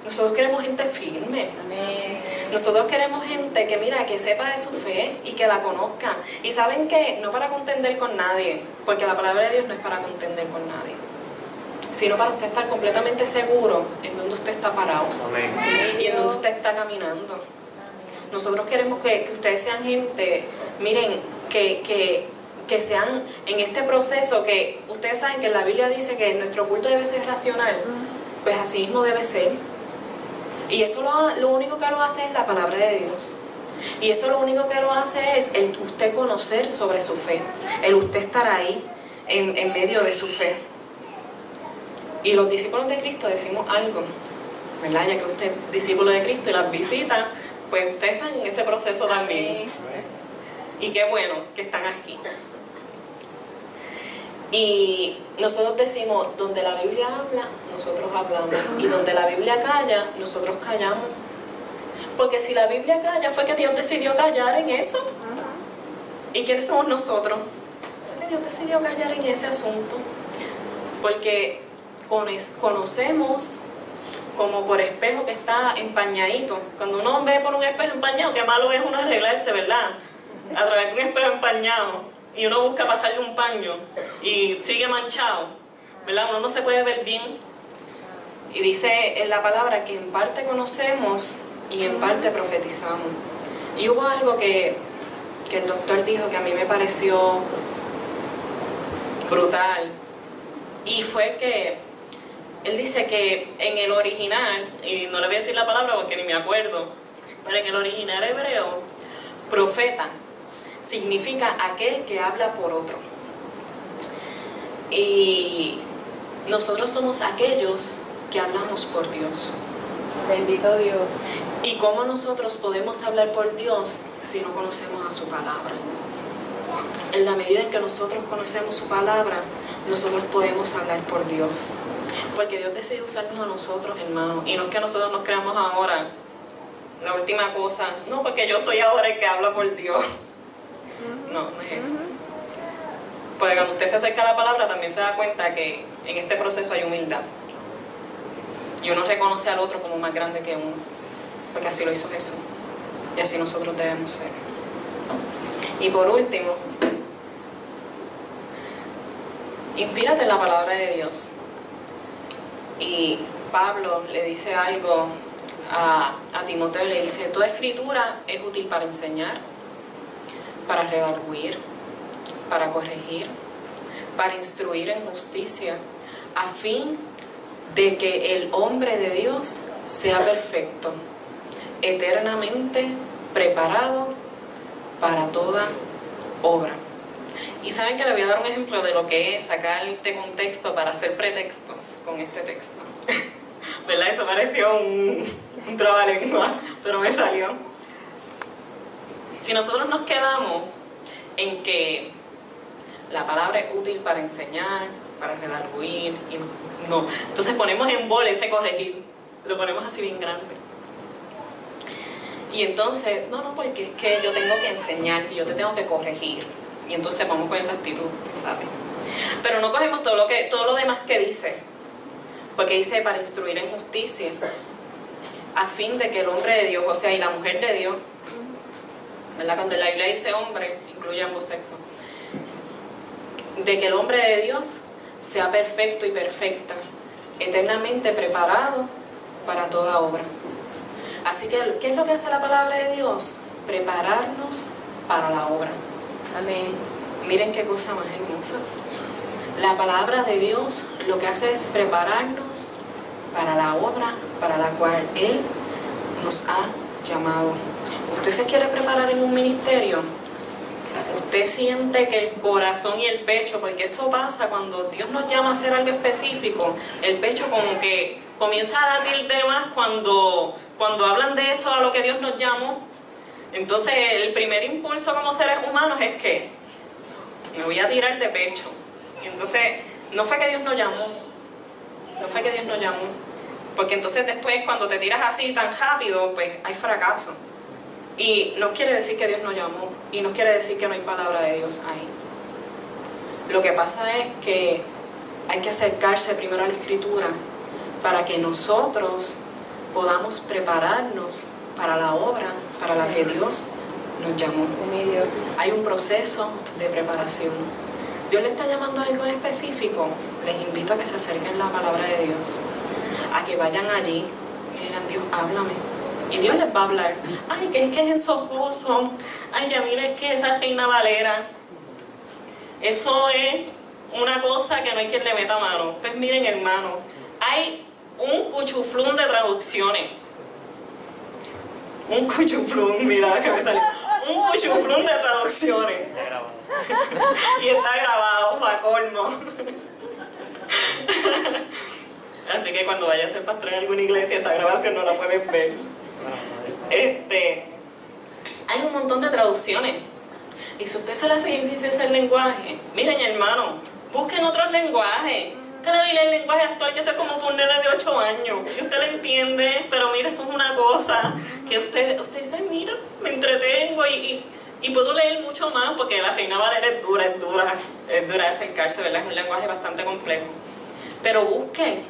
Nosotros queremos gente firme. Amén. Nosotros queremos gente que, mira, que sepa de su fe y que la conozca. Y ¿saben qué? No para contender con nadie, porque la palabra de Dios no es para contender con nadie, sino para usted estar completamente seguro en donde usted está parado. Amén. Y en donde usted está caminando. Nosotros queremos que ustedes sean gente, miren, que sean en este proceso, que ustedes saben que la Biblia dice que nuestro culto debe ser racional, pues así mismo debe ser. Y eso lo único que lo hace es la palabra de Dios. Y eso lo único que lo hace es el usted conocer sobre su fe, el usted estar ahí en medio de su fe. Y los discípulos de Cristo decimos algo, ¿verdad? Ya que usted es discípulo de Cristo y las visita, pues ustedes están en ese proceso también. Y qué bueno que están aquí. Y nosotros decimos, donde la Biblia habla, nosotros hablamos. Y donde la Biblia calla, nosotros callamos. Porque si la Biblia calla, fue que Dios decidió callar en eso. ¿Y quiénes somos nosotros? Fue que Dios decidió callar en ese asunto. Porque conocemos como por espejo que está empañadito. Cuando uno ve por un espejo empañado, qué malo es uno arreglarse, ¿verdad? A través de un espejo empañado. Y uno busca pasarle un paño y sigue manchado, ¿verdad? Uno no se puede ver bien. Y dice en la palabra que en parte conocemos y en parte profetizamos. Y hubo algo que el doctor dijo que a mí me pareció brutal. Y fue que él dice que en el original, y no le voy a decir la palabra porque ni me acuerdo, pero en el original hebreo, profeta significa aquel que habla por otro. Y nosotros somos aquellos que hablamos por Dios. Bendito Dios. ¿Y cómo nosotros podemos hablar por Dios si no conocemos a su palabra? En la medida en que nosotros conocemos su palabra, nosotros podemos hablar por Dios. Porque Dios decide usarnos a nosotros, hermanos. Y no es que nosotros nos creamos ahora la última cosa. No, porque yo soy ahora el que habla por Dios. No, no es eso. Porque cuando usted se acerca a la palabra también se da cuenta que en este proceso hay humildad. Y uno reconoce al otro como más grande que uno. Porque así lo hizo Jesús. Y así nosotros debemos ser. Y por último, inspírate en la palabra de Dios. Y Pablo le dice algo a Timoteo, le dice, toda escritura es útil para enseñar, para redarguir, para corregir, para instruir en justicia, a fin de que el hombre de Dios sea perfecto, eternamente preparado para toda obra. Y saben que le voy a dar un ejemplo de lo que es sacar de contexto para hacer pretextos con este texto. ¿Verdad? Eso pareció un trabalengua, pero me salió. Si nosotros nos quedamos en que la palabra es útil para enseñar, para redarguir, y no, entonces ponemos en bola ese corregir, lo ponemos así bien grande. Y entonces, no, porque es que yo tengo que enseñarte, yo te tengo que corregir. Y entonces vamos con esa actitud, ¿sabes? Pero no cogemos todo lo demás que dice, porque dice para instruir en justicia, a fin de que el hombre de Dios, o sea, y la mujer de Dios, ¿verdad? Cuando la Biblia dice hombre, incluye ambos sexos, de que el hombre de Dios sea perfecto y perfecta, eternamente preparado para toda obra. Así que, ¿qué es lo que hace la palabra de Dios? prepararnos para la obra. Amén. Miren qué cosa más hermosa. La palabra de Dios lo que hace es prepararnos para la obra para la cual Él nos ha llamado. ¿Usted se quiere preparar en un ministerio? Usted siente que el corazón y el pecho, porque eso pasa cuando Dios nos llama a hacer algo específico, el pecho como que comienza a latir de más cuando hablan de eso a lo que Dios nos llamó. Entonces el primer impulso como seres humanos es que me voy a tirar de pecho. Y entonces no fue que Dios nos llamó, porque entonces después cuando te tiras así tan rápido, pues hay fracaso. Y no quiere decir que Dios nos llamó, y no quiere decir que no hay palabra de Dios ahí. Lo que pasa es que hay que acercarse primero a la Escritura para que nosotros podamos prepararnos para la obra para la que Dios nos llamó. Hay un proceso de preparación. Dios le está llamando a algo en específico. Les invito a que se acerquen a la palabra de Dios, a que vayan allí y digan: Dios, háblame. Y Dios les va a hablar. Ay, que es ensojoso. Ay, ya mira, es que esa Reina Valera, eso es una cosa que no hay quien le meta mano. Pues miren, hermano, hay un cuchuflún de traducciones. Un cuchuflún, mira que me salió. Un cuchuflún de traducciones. Y está grabado, para colmo. Así que cuando vayas a ser pastor en alguna iglesia, esa grabación no la puedes ver. Hay un montón de traducciones. Y si usted se le hace difícil ese lenguaje, miren, hermano, busquen otros lenguajes. Usted le el lenguaje actual, que eso es como por un nene de 8 años. Y usted lo entiende, pero mire, eso es una cosa que usted dice: mira, me entretengo y puedo leer mucho más, porque la Reina Valera es dura de acercarse, ¿verdad? Es un lenguaje bastante complejo. Pero busque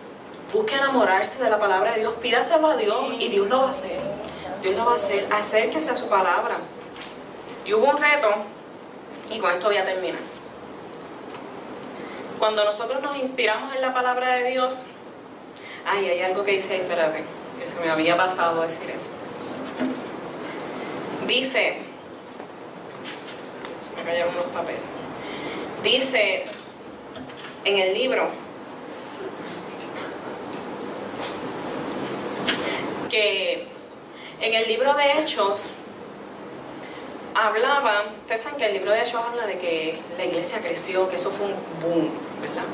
enamorarse de la palabra de Dios, pídaselo a Dios y Dios lo va a hacer. Dios lo va a hacer, acérquese a su palabra. Y hubo un reto, y con esto voy a terminar. Cuando nosotros nos inspiramos en la palabra de Dios, hay algo que dice, espérate, que se me había pasado decir eso. Dice, se me cayeron unos papeles. Dice en el libro que en el libro de Hechos hablaba, ustedes saben que el libro de Hechos habla de que la iglesia creció, que eso fue un boom, ¿verdad?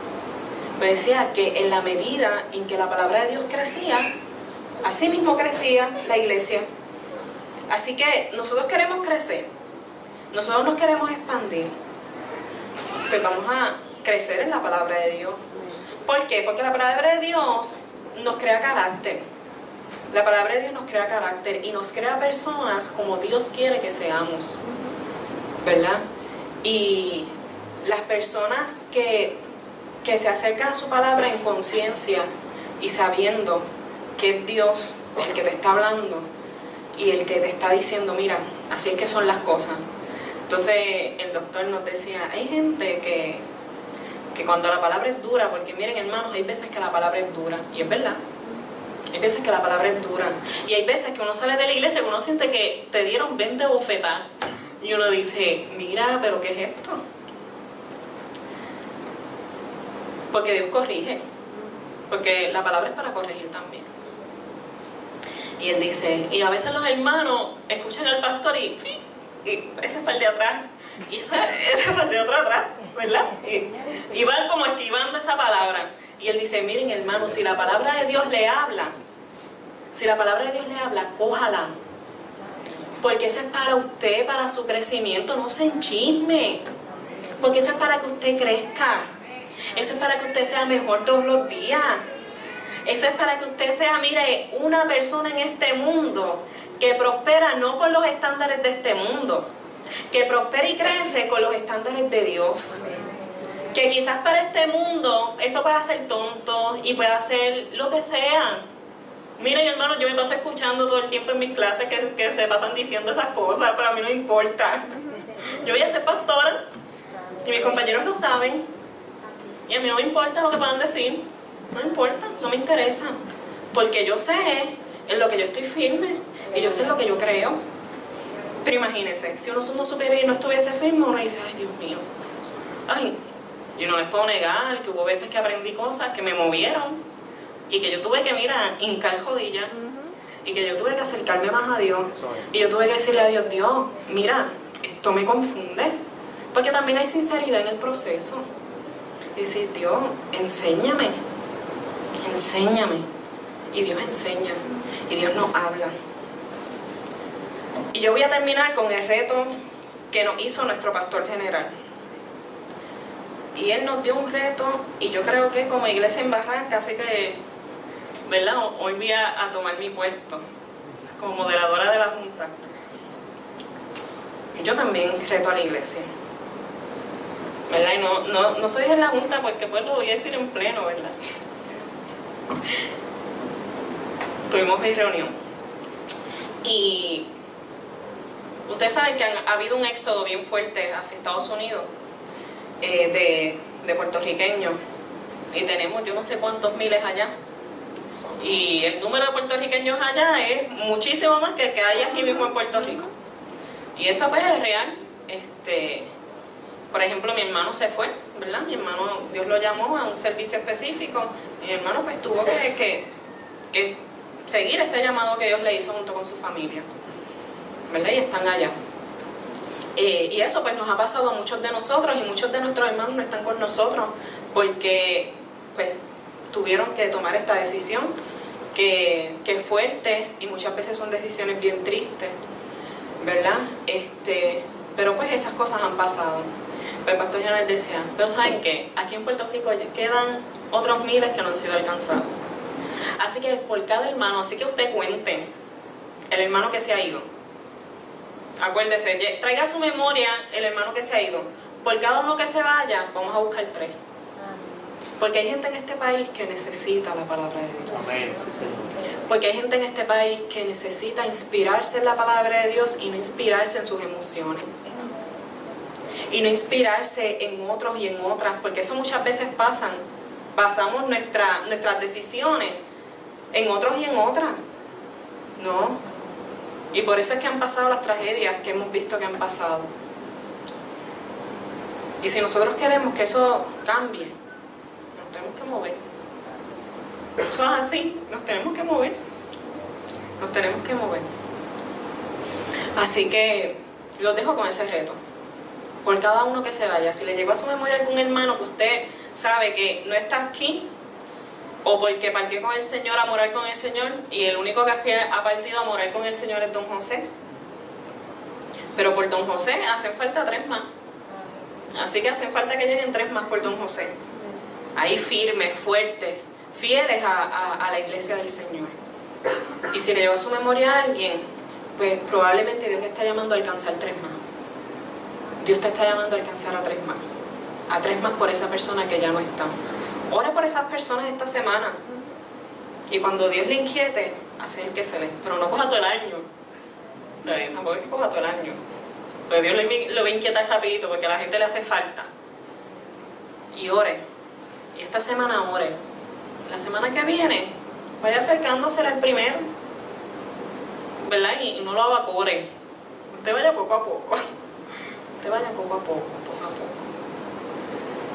Pero decía que en la medida en que la palabra de Dios crecía, así mismo crecía la iglesia. Así que nosotros queremos crecer, nosotros nos queremos expandir, pues vamos a crecer en la palabra de Dios. ¿Por qué? Porque la palabra de Dios nos crea carácter. La palabra de Dios nos crea carácter y nos crea personas como Dios quiere que seamos, ¿verdad? Y las personas que se acercan a su palabra en conciencia y sabiendo que es Dios el que te está hablando y el que te está diciendo: mira, así es que son las cosas. Entonces el doctor nos decía: hay gente que cuando la palabra es dura, porque miren, hermanos, hay veces que la palabra es dura, y es verdad. Hay veces que la palabra es dura. Y hay veces que uno sale de la iglesia y uno siente que te dieron 20 bofetadas. Y uno dice: mira, ¿pero qué es esto? Porque Dios corrige. Porque la palabra es para corregir también. Y él dice, y a veces los hermanos escuchan al pastor y ese es para el de atrás. Y ese es para el de otro atrás, ¿verdad? Y van como esquivando esa palabra. Y él dice: miren, hermanos, si la palabra de Dios le habla, cójala. Porque eso es para usted, para su crecimiento, no se enchisme. Porque eso es para que usted crezca. Eso es para que usted sea mejor todos los días. Eso es para que usted sea, mire, una persona en este mundo que prospera no con los estándares de este mundo, que prospera y crece con los estándares de Dios. Que quizás para este mundo eso pueda ser tonto y pueda ser lo que sea. Miren, hermanos, yo me paso escuchando todo el tiempo en mis clases que se pasan diciendo esas cosas, pero a mí no me importa. Yo voy a ser pastora y mis compañeros lo saben. Y a mí no me importa lo que puedan decir. No me importa, no me interesa. Porque yo sé en lo que yo estoy firme y yo sé en lo que yo creo. Pero imagínense, si uno no supiera y no estuviese firme, uno dice, ay, Dios mío. Ay, yo no les puedo negar que hubo veces que aprendí cosas que me movieron y que yo tuve que, mira, hincar rodillas y que yo tuve que acercarme más a Dios y yo tuve que decirle a Dios, Dios, mira, esto me confunde, porque también hay sinceridad en el proceso. Y decir, Dios, enséñame, y Dios enseña y Dios nos habla. Y yo voy a terminar con el reto que nos hizo nuestro pastor general. Y él nos dio un reto, y yo creo que como iglesia en Barranca, así que, ¿verdad? Hoy voy a tomar mi puesto como moderadora de la junta. Yo también reto a la iglesia, ¿verdad? Y no soy en la junta porque pues lo voy a decir en pleno, ¿verdad? Tuvimos mi reunión. Y ustedes saben que ha habido un éxodo bien fuerte hacia Estados Unidos de puertorriqueños. Y tenemos yo no sé cuántos miles allá. Y el número de puertorriqueños allá es muchísimo más que el que hay aquí mismo en Puerto Rico. Y eso pues es real. Por ejemplo, mi hermano se fue, ¿verdad? Mi hermano, Dios lo llamó a un servicio específico. Y mi hermano pues tuvo que seguir ese llamado que Dios le hizo junto con su familia, ¿verdad? Y están allá. Y eso pues nos ha pasado a muchos de nosotros, y muchos de nuestros hermanos no están con nosotros porque pues tuvieron que tomar esta decisión que es fuerte, y muchas veces son decisiones bien tristes, ¿verdad? Pero pues esas cosas han pasado. El pastor general decía, pero ¿saben qué? Aquí en Puerto Rico quedan otros miles que no han sido alcanzados. Así que por cada hermano, así que usted cuente el hermano que se ha ido. Acuérdese, traiga a su memoria el hermano que se ha ido. Por cada uno que se vaya, vamos a buscar 3. Porque hay gente en este país que necesita la palabra de Dios. Amén. Porque hay gente en este país que necesita inspirarse en la palabra de Dios y no inspirarse en sus emociones. Y no inspirarse en otros y en otras, porque eso muchas veces pasa. Basamos nuestras decisiones en otros y en otras. No. Y por eso es que han pasado las tragedias que hemos visto que han pasado. Y si nosotros queremos que eso cambie, nos tenemos que mover. Eso es así, nos tenemos que mover. Nos tenemos que mover. Así que los dejo con ese reto. Por cada uno que se vaya, si le llegó a su memoria algún hermano que usted sabe que no está aquí, o porque partió con el Señor a morar con el Señor, y el único que ha partido a morar con el Señor es Don José. Pero por Don José hacen falta 3 más. Así que hacen falta que lleguen 3 más por Don José. Ahí firmes, fuertes, fieles a la iglesia del Señor. Y si le llegó a su memoria a alguien, pues probablemente Dios le está llamando a alcanzar 3 más. Dios te está llamando a alcanzar a 3 más. A 3 más por esa persona que ya no está. Ora por esas personas esta semana. Y cuando Dios le inquiete, acérquesele. Pero no coja todo el año. Tampoco es que coja todo el año. Pues Dios lo va a inquietar rapidito porque a la gente le hace falta. Y ore. Y esta semana ore. La semana que viene, vaya acercándose al primero. ¿Verdad? Y no lo abacore. Usted vaya poco a poco. Usted vaya poco a poco.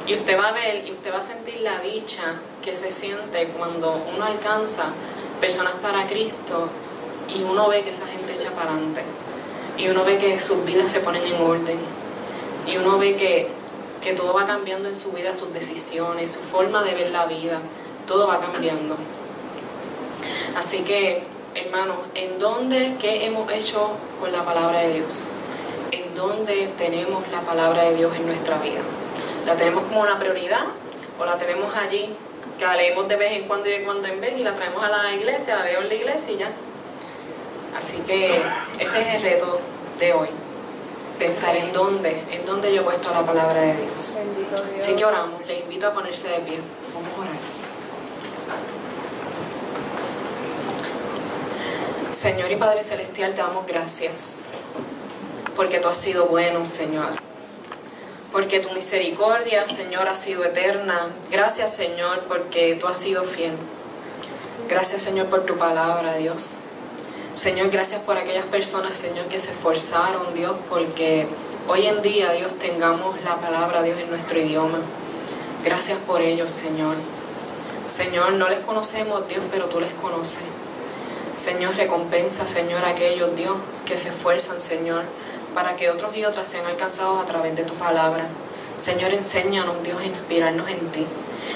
Y usted va a ver y usted va a sentir la dicha que se siente cuando uno alcanza personas para Cristo y uno ve que esa gente echa para adelante. Y uno ve que sus vidas se ponen en orden. Y uno ve que todo va cambiando en su vida, sus decisiones, su forma de ver la vida. Todo va cambiando. Así que, hermanos, ¿en dónde qué hemos hecho con la palabra de Dios? ¿En dónde tenemos la palabra de Dios en nuestra vida? ¿La tenemos como una prioridad o la tenemos allí, que la leemos de vez en cuando y de cuando en vez y la traemos a la iglesia, la leo en la iglesia y ya? Así que ese es el reto de hoy, pensar en dónde yo he puesto la palabra de Dios. Así que oramos, les invito a ponerse de pie, vamos a orar. Señor y Padre Celestial, te damos gracias, porque tú has sido bueno, Señor. Porque tu misericordia, Señor, ha sido eterna. Gracias, Señor, porque tú has sido fiel. Gracias, Señor, por tu palabra, Dios. Señor, gracias por aquellas personas, Señor, que se esforzaron, Dios, porque hoy en día, Dios, tengamos la palabra, Dios, en nuestro idioma. Gracias por ellos, Señor. Señor, no les conocemos, Dios, pero tú les conoces. Señor, recompensa, Señor, a aquellos, Dios, que se esfuerzan, Señor, para que otros y otras sean alcanzados a través de tu palabra. Señor, enséñanos, Dios, a inspirarnos en ti.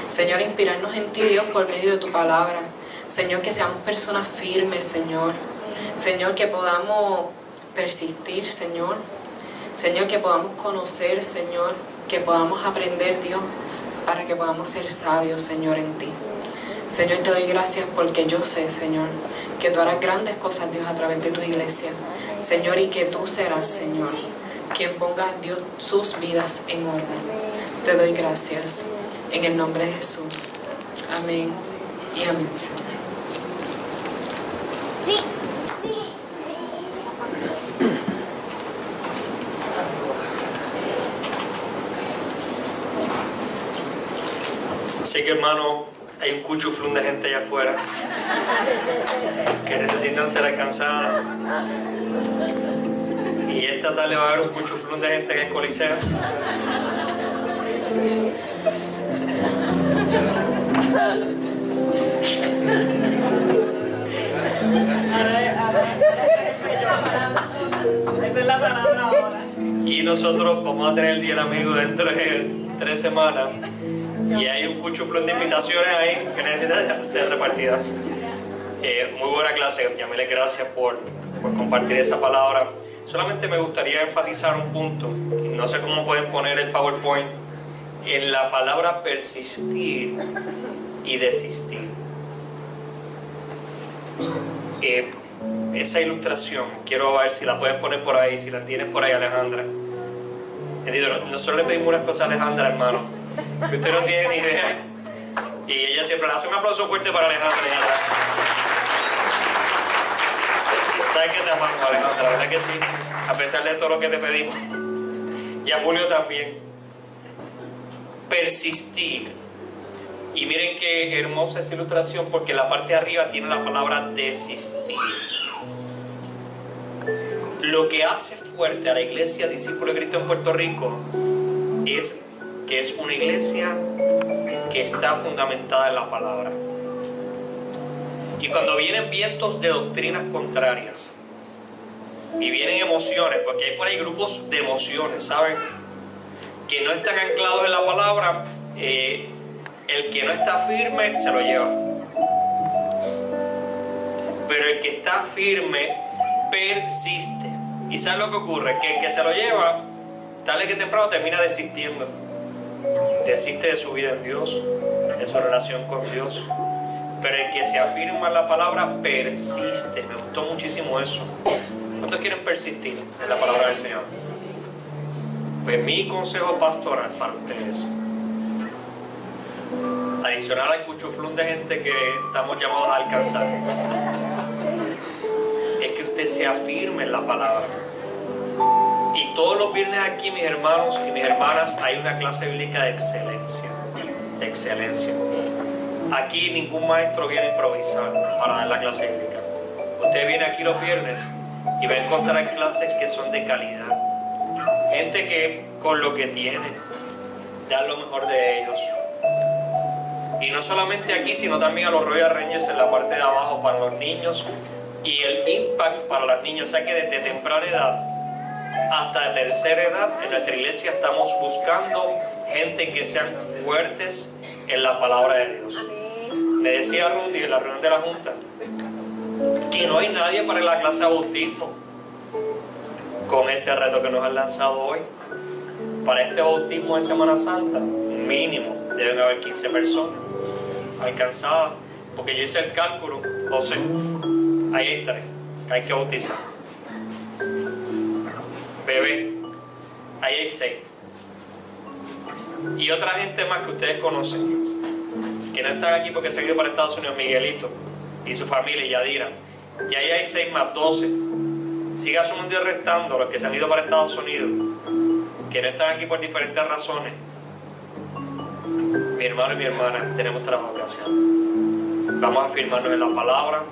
Señor, inspirarnos en ti, Dios, por medio de tu palabra. Señor, que seamos personas firmes, Señor. Señor, que podamos persistir, Señor. Señor, que podamos conocer, Señor. Que podamos aprender, Dios, para que podamos ser sabios, Señor, en ti. Señor, te doy gracias porque yo sé, Señor, que tú harás grandes cosas, Dios, a través de tu iglesia. Señor, y que tú serás, Señor, quien ponga, Dios, sus vidas en orden. Te doy gracias en el nombre de Jesús. Amén y amén, Señor. Así que, hermano, hay un cuchuflún de gente allá afuera que necesitan ser alcanzadas. Y esta tarde va a haber un cuchuflún de gente en el Coliseo. Esa es la palabra ahora. Y nosotros vamos a tener el Día del Amigo dentro de 3 semanas. Y hay un cuchuflón de invitaciones ahí que necesitan ser repartidas. Muy buena clase, Yamile, gracias por compartir esa palabra. Solamente me gustaría enfatizar un punto, no sé cómo pueden poner el PowerPoint, en la palabra persistir y desistir. Esa ilustración, quiero ver si la pueden poner por ahí, si la tienes por ahí, Alejandra. Nosotros le pedimos unas cosas a Alejandra, hermano, que usted no tiene ni idea. Y ella siempre le hace un aplauso fuerte para Alejandra. ¿Sabes qué te amamos, Alejandra? La verdad que sí, a pesar de todo lo que te pedimos. Y a Julio también. Persistir. Y miren qué hermosa esa ilustración, porque la parte de arriba tiene la palabra desistir. Lo que hace fuerte a la iglesia Discípulo de Cristo en Puerto Rico es que es una iglesia que está fundamentada en la palabra. Y cuando vienen vientos de doctrinas contrarias y vienen emociones, porque hay por ahí grupos de emociones, ¿saben? Que no están anclados en la palabra, el que no está firme se lo lleva. Pero el que está firme persiste. ¿Y saben lo que ocurre? Que el que se lo lleva, tarde que temprano termina desistiendo. Desiste de su vida en Dios, de su relación con Dios. Pero el que se afirma en la palabra persiste. Me gustó muchísimo eso. ¿Cuántos quieren persistir en la palabra del Señor? Pues mi consejo pastoral para ustedes, adicional al cuchuflún de gente que estamos llamados a alcanzar, es que usted se afirme en la palabra. Y todos los viernes aquí, mis hermanos y mis hermanas, hay una clase bíblica de excelencia. De excelencia. Aquí ningún maestro viene a improvisar para dar la clase bíblica. Usted viene aquí los viernes y va a encontrar clases que son de calidad. Gente que con lo que tiene da lo mejor de ellos. Y no solamente aquí, sino también a los Royal Rangers en la parte de abajo para los niños. Y el impact para las niñas. O sea que desde temprana edad hasta tercera edad en nuestra iglesia estamos buscando gente que sean fuertes en la palabra de Dios. Me decía Ruth en la reunión de la junta que no hay nadie para la clase de bautismo. Con ese reto que nos han lanzado hoy, para este bautismo de Semana Santa, mínimo deben haber 15 personas alcanzadas, porque yo hice el cálculo, José, ahí hay 3 que hay que bautizar. Bebé, ahí hay 6. Y otra gente más que ustedes conocen, que no están aquí porque se han ido para Estados Unidos, Miguelito y su familia, Yadira. Y ahí hay 6 más 12. Siga sumando y restando los que se han ido para Estados Unidos, que no están aquí por diferentes razones. Mi hermano y mi hermana, tenemos trabajo que hacer. Vamos a afirmarnos en la palabra,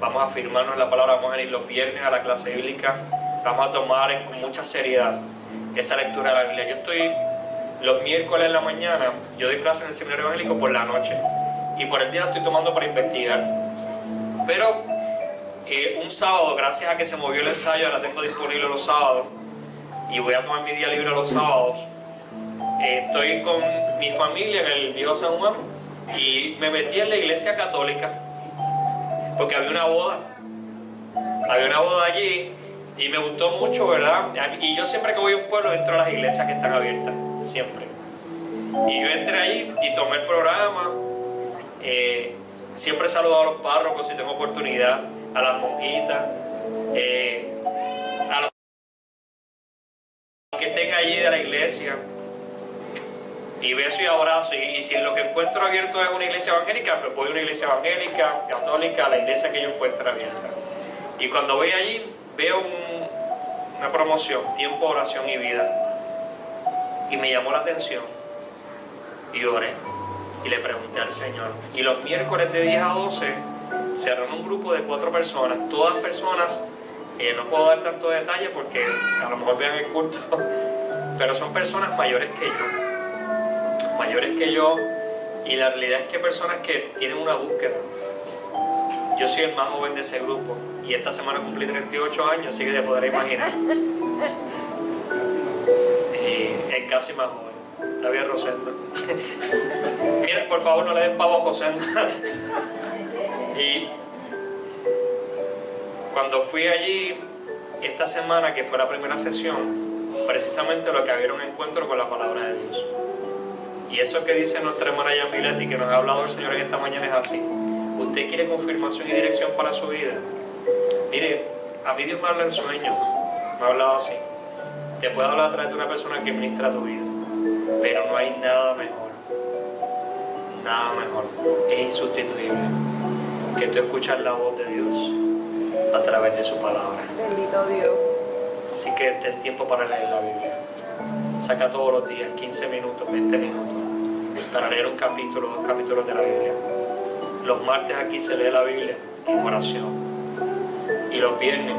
vamos a afirmarnos en la palabra, vamos a ir los viernes a la clase bíblica, vamos a tomar con mucha seriedad esa lectura de la Biblia. Yo estoy los miércoles en la mañana, yo doy clase en el seminario evangélico por la noche, y por el día estoy tomando para investigar. Pero un sábado, gracias a que se movió el ensayo, ahora tengo disponible los sábados, y voy a tomar mi día libre los sábados. Estoy con mi familia en el viejo San Juan, y me metí en la iglesia católica, porque había una boda allí, y me gustó mucho, ¿verdad? Y yo siempre que voy a un pueblo entro a las iglesias que están abiertas, siempre. Y yo entré allí y tomé el programa. Siempre saludo a los párrocos si tengo oportunidad, a las monjitas, a los que estén allí de la iglesia. Y beso y abrazo. Y si lo que encuentro abierto es una iglesia evangélica, pues voy a una iglesia evangélica, católica, a la iglesia que yo encuentro abierta. Y cuando voy allí, veo una promoción, tiempo, oración y vida. Y me llamó la atención. Y oré. Y le pregunté al Señor. Y los miércoles de 10 a 12 se reúne un grupo de 4 personas. Todas personas, no puedo dar tanto detalle porque a lo mejor vean el culto, pero son personas mayores que yo. Y la realidad es que personas que tienen una búsqueda. Yo soy el más joven de ese grupo. Y esta semana cumplí 38 años, así que te podrás imaginar. Y es casi más joven. Está bien, Rosenda. Miren, por favor, no le den pavo a Rosenda. Y cuando fui allí esta semana, que fue la primera sesión, precisamente lo que había era un encuentro con la palabra de Dios. Y eso que dice nuestra hermana Yamilet y que nos ha hablado el Señor en esta mañana es así. ¿Usted quiere confirmación y dirección para su vida? Mire, a mí Dios me habla en sueños, me ha hablado así. Te puede hablar a través de una persona que ministra tu vida, pero no hay nada mejor, es insustituible que tú escuchar la voz de Dios a través de su palabra. Bendito Dios. Así que ten tiempo para leer la Biblia. Saca todos los días 15 minutos, 20 minutos para leer un capítulo, 2 capítulos de la Biblia. Los martes aquí se lee la Biblia en oración. Y los viernes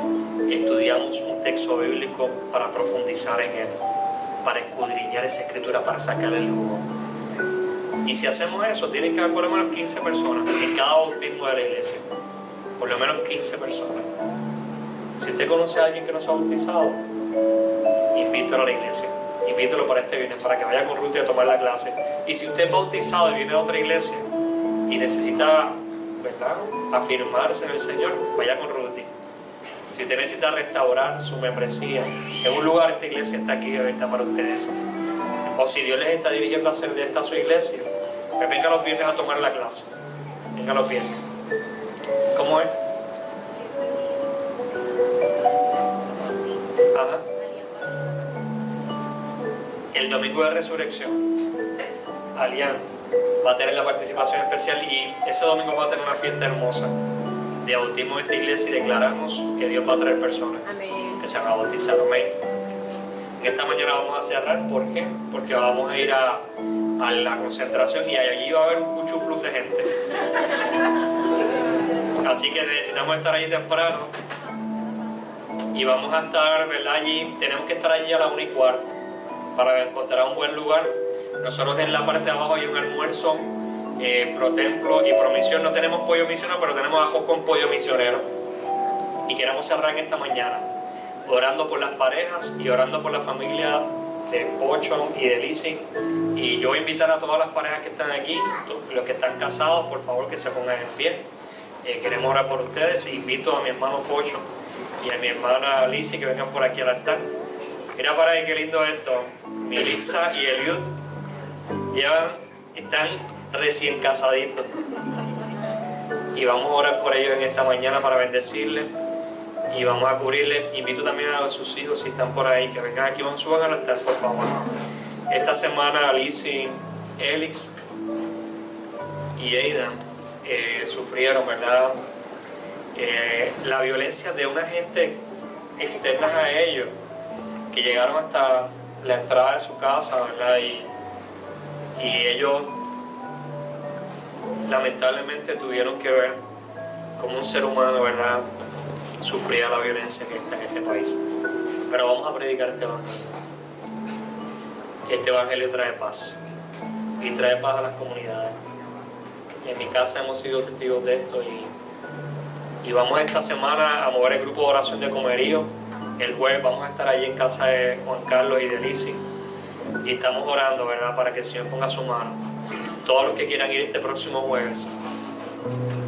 estudiamos un texto bíblico para profundizar en él, para escudriñar esa escritura, para sacarle el jugo. Y si hacemos eso, tienen que haber por lo menos 15 personas en cada bautismo de la iglesia. Por lo menos 15 personas. Si usted conoce a alguien que no se ha bautizado, invítalo a la iglesia. Invítalo para este viernes, para que vaya con Ruth a tomar la clase. Y si usted es bautizado y viene de otra iglesia y necesita, ¿verdad?, afirmarse en el Señor, vaya con Ruth. Si usted necesita restaurar su membresía, en un lugar, esta iglesia está aquí abierta para ustedes. O si Dios les está dirigiendo a hacer de esta su iglesia, pues venga los viernes a tomar la clase. Venga los viernes. ¿Cómo es? Ajá. El domingo de resurrección, Alian va a tener la participación especial y ese domingo va a tener una fiesta hermosa de bautismo en esta iglesia y declaramos que Dios va a traer personas que se van a bautizar. Amén. En esta mañana vamos a cerrar. ¿Por qué? Porque vamos a ir a la concentración y allí va a haber un cuchuflux de gente. Así que necesitamos estar allí temprano y vamos a estar, ¿verdad?, allí. Tenemos que estar allí a la 1:15 para encontrar un buen lugar. Nosotros en la parte de abajo hay un almuerzo pro templo y pro misión. No tenemos pollo misionero, pero tenemos ajo con pollo misionero. Y queremos cerrar en esta mañana orando por las parejas y orando por la familia de Pocho y de Lizzie. Y yo voy a invitar a todas las parejas que están aquí, los que están casados, por favor que se pongan en pie. Queremos orar por ustedes. Invito a mi hermano Pocho y a mi hermana Lizzie que vengan por aquí al altar. Mira para ahí qué lindo esto. Militza y Eliud ya están recién casaditos. Y vamos a orar por ellos en esta mañana para bendecirles. Y vamos a cubrirles. Invito también a sus hijos, si están por ahí, que vengan aquí, suban al altar, por favor. Esta semana Lizzie, Elix y Aidan sufrieron, ¿verdad?, la violencia de una gente externa a ellos, que llegaron hasta la entrada de su casa, ¿verdad? Y ellos lamentablemente tuvieron que ver como un ser humano, ¿verdad?, sufría la violencia que está en este país. Pero vamos a predicar este evangelio. Este evangelio trae paz. Y trae paz a las comunidades. En mi casa hemos sido testigos de esto y vamos esta semana a mover el grupo de oración de Comerío. El jueves vamos a estar allí en casa de Juan Carlos y de Lizzy y estamos orando, ¿verdad?, para que el Señor ponga su mano. Todos los que quieran ir este próximo jueves,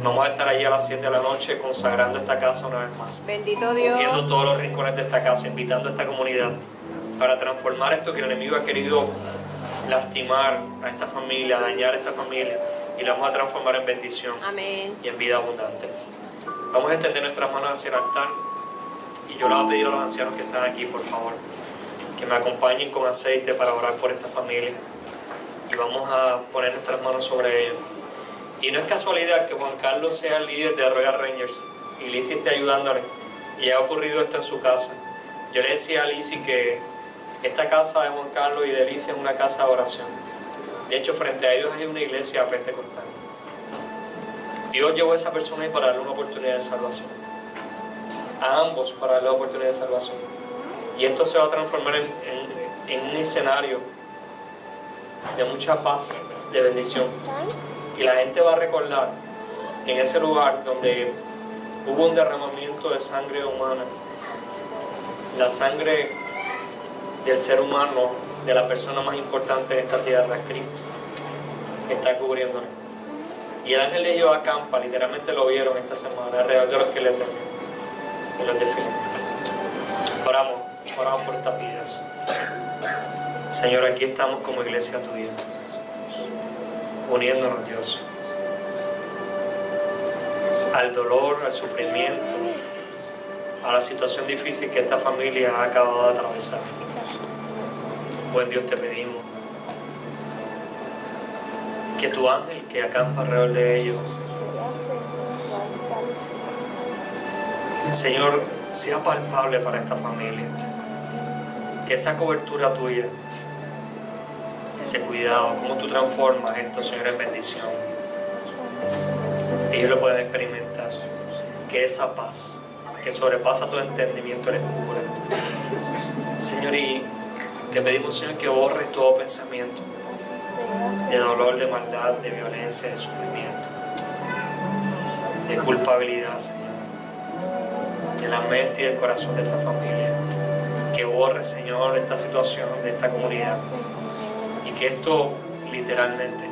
vamos a estar allí a las 7 de la noche consagrando esta casa una vez más. Bendito Dios. Viendo todos los rincones de esta casa, invitando a esta comunidad para transformar esto que el enemigo ha querido lastimar a esta familia, dañar a esta familia, y la vamos a transformar en bendición. Amén. Y en vida abundante. Vamos a extender nuestras manos hacia el altar y yo le voy a pedir a los ancianos que están aquí, por favor, que me acompañen con aceite para orar por esta familia y vamos a poner nuestras manos sobre ellos. Y no es casualidad que Juan Carlos sea el líder de Royal Rangers y Lizzy esté ayudándole y ha ocurrido esto en su casa. Yo le decía a Lizzy que esta casa de Juan Carlos y de Lizzy es una casa de oración. De hecho, frente a ellos hay una iglesia pentecostal. Dios llevó a esa persona ahí para darle una oportunidad de salvación. A ambos para darle una oportunidad de salvación. Y esto se va a transformar en un escenario de mucha paz, de bendición. Y la gente va a recordar que en ese lugar donde hubo un derramamiento de sangre humana, la sangre del ser humano, de la persona más importante de esta tierra, es Cristo, está cubriéndole. Y el ángel de Jehová acampa, literalmente lo vieron esta semana, alrededor de los que le temen y los defienden. Oramos por estas vidas. Señor, aquí estamos como iglesia tuya, uniéndonos, Dios, al dolor, al sufrimiento, a la situación difícil que esta familia ha acabado de atravesar. Buen Dios, te pedimos que tu ángel que acampa alrededor de ellos, Señor, sea palpable para esta familia. Que esa cobertura tuya, ese cuidado, cómo tú transformas esto, Señor, en bendición. Que ellos lo puedan experimentar. Que esa paz que sobrepasa tu entendimiento les cubra. Señor, y te pedimos, Señor, que borres todo pensamiento de dolor, de maldad, de violencia, de sufrimiento, de culpabilidad, Señor, de la mente y del corazón de esta familia. Que borre, Señor, esta situación de esta comunidad y que esto literalmente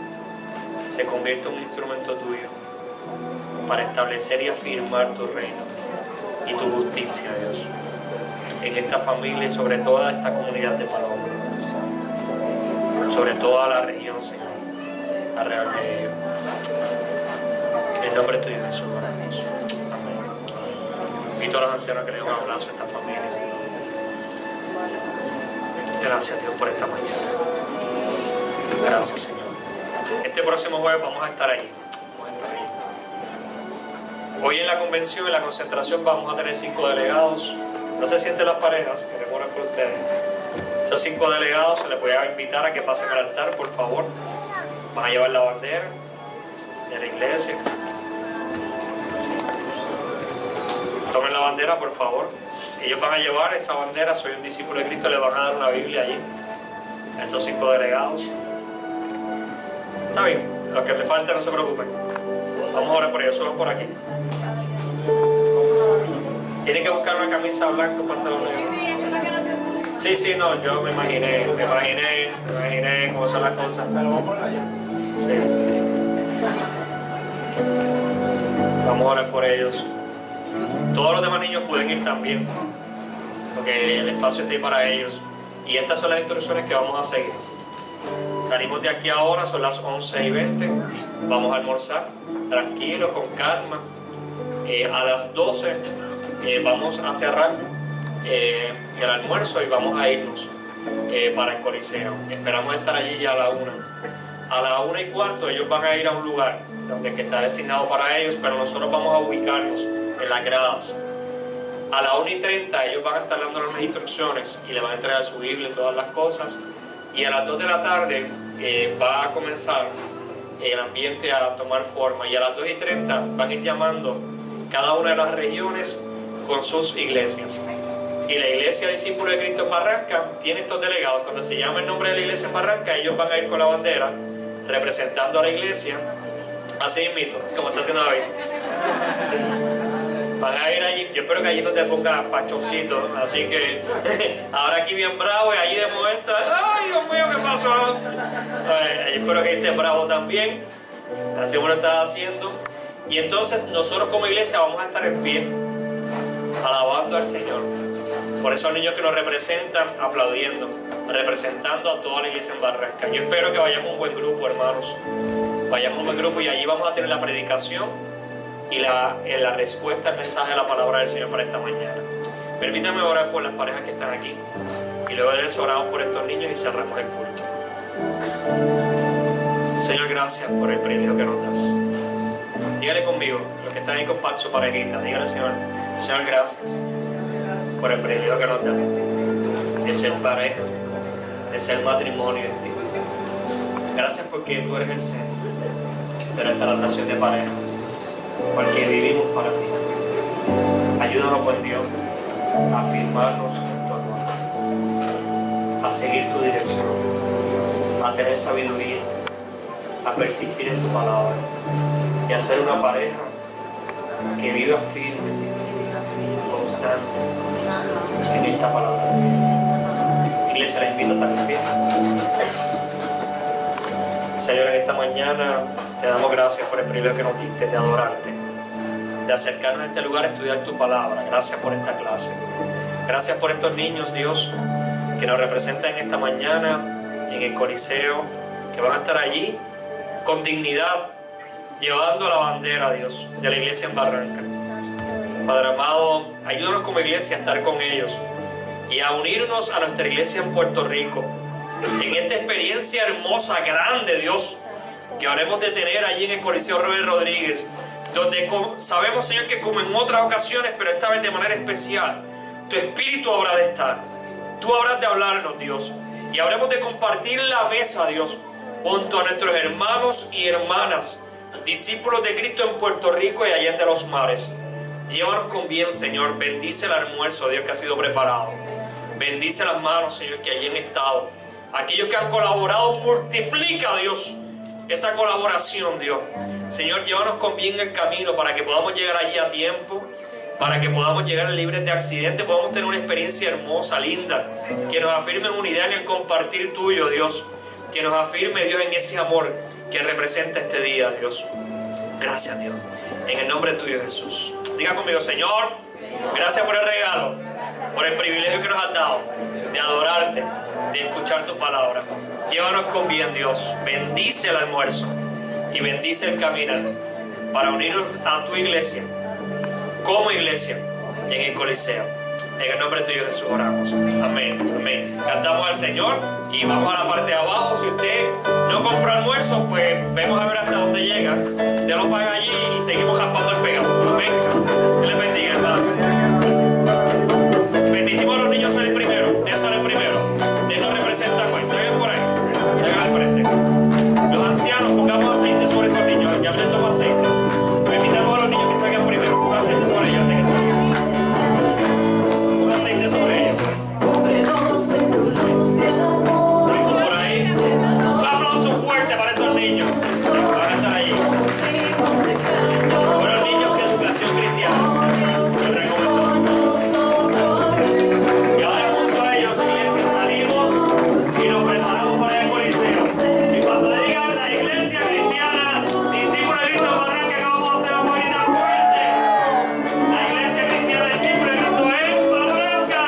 se convierta en un instrumento tuyo para establecer y afirmar tu reino y tu justicia, Dios, en esta familia y sobre toda esta comunidad de Paloma, sobre toda la región, Señor, alrededor de ellos. En el nombre tuyo, Jesús, oramos. Amén. Invito a los ancianos a que le den un abrazo a esta familia. Gracias, Dios, por esta mañana. Gracias, Señor. Este próximo jueves vamos a estar allí. Hoy en la convención, en la concentración, vamos a tener 5 delegados. No se sienten las parejas, queremos orar por ustedes. Esos 5 delegados se les voy a invitar a que pasen al altar, por favor. Van a llevar la bandera de la iglesia. Sí. Tomen la bandera, por favor. Ellos van a llevar esa bandera, soy un discípulo de Cristo, les van a dar una Biblia allí. A esos 5 delegados. Está bien, los que les falten no se preocupen. Vamos a orar por ellos, suban por aquí. Tienen que buscar una camisa blanca o pantalón negro. Sí, no, yo me imaginé cómo son las cosas. Sí. Vamos a orar por ellos. Todos los demás niños pueden ir también, porque el espacio está ahí para ellos. Y estas son las instrucciones que vamos a seguir. Salimos de aquí ahora, son las 11:20. Vamos a almorzar, tranquilo, con calma. A las 12 vamos a cerrar el almuerzo y vamos a irnos para el Coliseo. Esperamos estar allí ya a la 1. A la 1:15 ellos van a ir a un lugar donde que está designado para ellos, pero nosotros vamos a ubicarnos en las gradas. A la 1:30 ellos van a estar dándonos las instrucciones y le van a entregar su Biblia y todas las cosas. Y a las 2 de la tarde va a comenzar el ambiente a tomar forma. Y a las 2:30 van a ir llamando cada una de las regiones con sus iglesias. Y la iglesia Discípulos de Cristo en Barranca tiene estos delegados. Cuando se llama el nombre de la iglesia en Barranca, ellos van a ir con la bandera representando a la iglesia, así mismo, como está haciendo David. Van a ir allí. Yo espero que allí no te pongas pachoncito, así que ahora aquí bien bravo y allí de momento, ay Dios mío, ¿qué pasó? Allí espero que estés bravo también, así como lo estás haciendo. Y entonces nosotros como iglesia vamos a estar en pie, alabando al Señor. Por esos niños que nos representan, aplaudiendo, representando a toda la iglesia en Barranca. Yo espero que vayamos un buen grupo, hermanos. Vayamos un buen grupo y allí vamos a tener la predicación y la respuesta al mensaje de la palabra del Señor para esta mañana. Permítanme orar por las parejas que están aquí. Y luego de eso oramos por estos niños y cerramos el culto. Señor, gracias por el privilegio que nos das. Dígale conmigo, los que están ahí con su parejita, dígale, Señor, gracias por el privilegio que nos da de ser pareja, de ser matrimonio en ti. Gracias porque tú eres el centro de nuestra relación de pareja, porque vivimos para ti. Ayúdanos, buen Dios, a afirmarnos en tu amor, a seguir tu dirección, a tener sabiduría, a persistir en tu palabra y a ser una pareja que viva firme, constante en esta palabra. Iglesia, la invito a estar en pie. Señor, en esta mañana te damos gracias por el privilegio que nos diste de adorarte, de acercarnos a este lugar a estudiar tu palabra. Gracias por esta clase. Gracias por estos niños, Dios, que nos representan esta mañana en el Coliseo, que van a estar allí con dignidad, llevando la bandera, Dios, de la iglesia en Barranca. Padre amado, ayúdanos como iglesia a estar con ellos y a unirnos a nuestra iglesia en Puerto Rico, en esta experiencia hermosa, grande, Dios, que habremos de tener allí en el Coliseo Robert Rodríguez, donde sabemos, Señor, que como en otras ocasiones, pero esta vez de manera especial, tu Espíritu habrá de estar. Tú habrás de hablarnos, Dios, y habremos de compartir la mesa, Dios, junto a nuestros hermanos y hermanas, discípulos de Cristo en Puerto Rico y allá en los mares. Llévanos con bien, Señor. Bendice el almuerzo, Dios, que ha sido preparado. Bendice las manos, Señor, que allí han estado. Aquellos que han colaborado, multiplica, Dios, esa colaboración, Dios. Señor, llévanos con bien el camino para que podamos llegar allí a tiempo, para que podamos llegar libres de accidentes, podamos tener una experiencia hermosa, linda, que nos afirme en unidad en el compartir tuyo, Dios. Que nos afirme, Dios, en ese amor que representa este día, Dios. Gracias, Dios. En el nombre tuyo, Jesús. Diga conmigo, Señor, gracias por el regalo, por el privilegio que nos has dado de adorarte, de escuchar tu palabra. Llévanos con bien, Dios. Bendice el almuerzo y bendice el caminar para unirnos a tu iglesia, como iglesia, en el Coliseo. En el nombre tuyo, Jesús, oramos. Amén, amén. Cantamos al Señor y vamos a la parte de abajo. Si usted no compró almuerzo, pues vemos a ver hasta dónde llega. Usted lo paga allí y seguimos jampando el pegado. Amén. Que les bendiga, hermano. Permitimos a los niños salir primero. Ustedes salen primero. Ustedes nos representan hoy. Salgan por ahí. Salgan al frente. Los ancianos, pongamos aceite sobre esos niños. Ya les tomo aceite. Permitamos a los niños que salgan primero. Pongan aceite sobre ellos antes que salgan. Sobre ellos. Salimos por ahí. Un aplauso fuerte para esos niños. Van a estar allí. Para los niños que educación cristiana. Les recomiendo. Y ahora junto a ellos, iglesia, salimos y nos preparamos para el Coliseo. Y cuando digan la iglesia cristiana, discípulos de Cristo Barranca, que vamos a hacer una bonita fuerte. La iglesia cristiana, discípulos de Cristo en Barranca.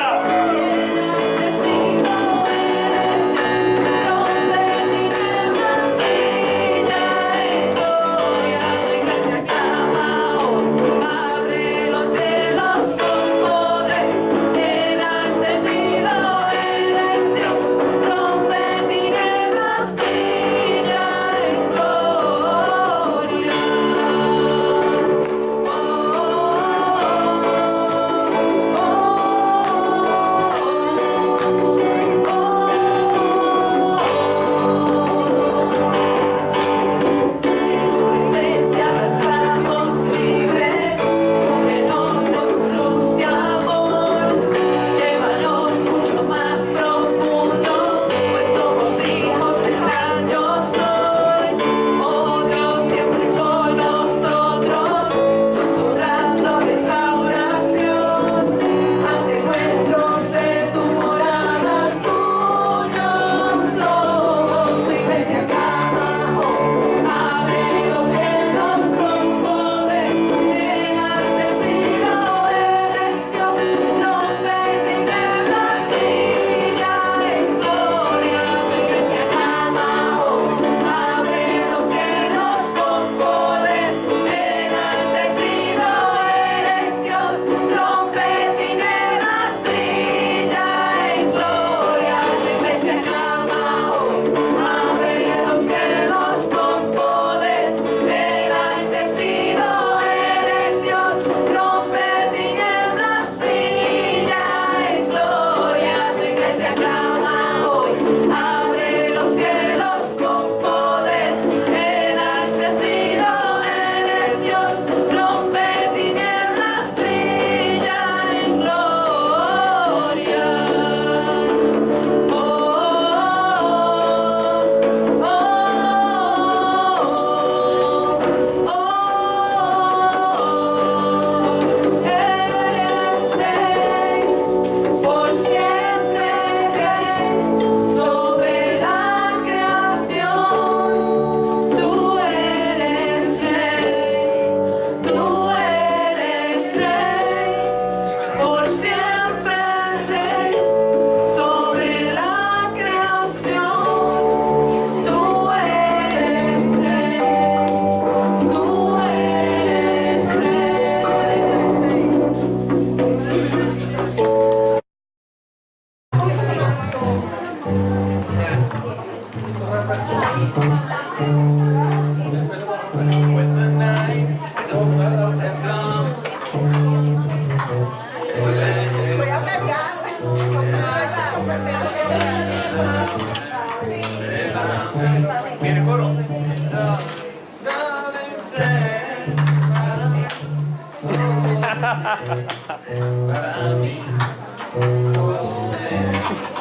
Viene coro.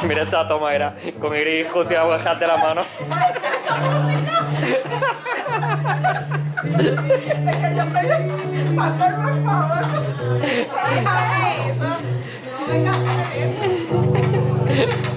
Mira esa toma, era con el hijo te voy a dejar de la mano. Eso. No venga a hacer eso.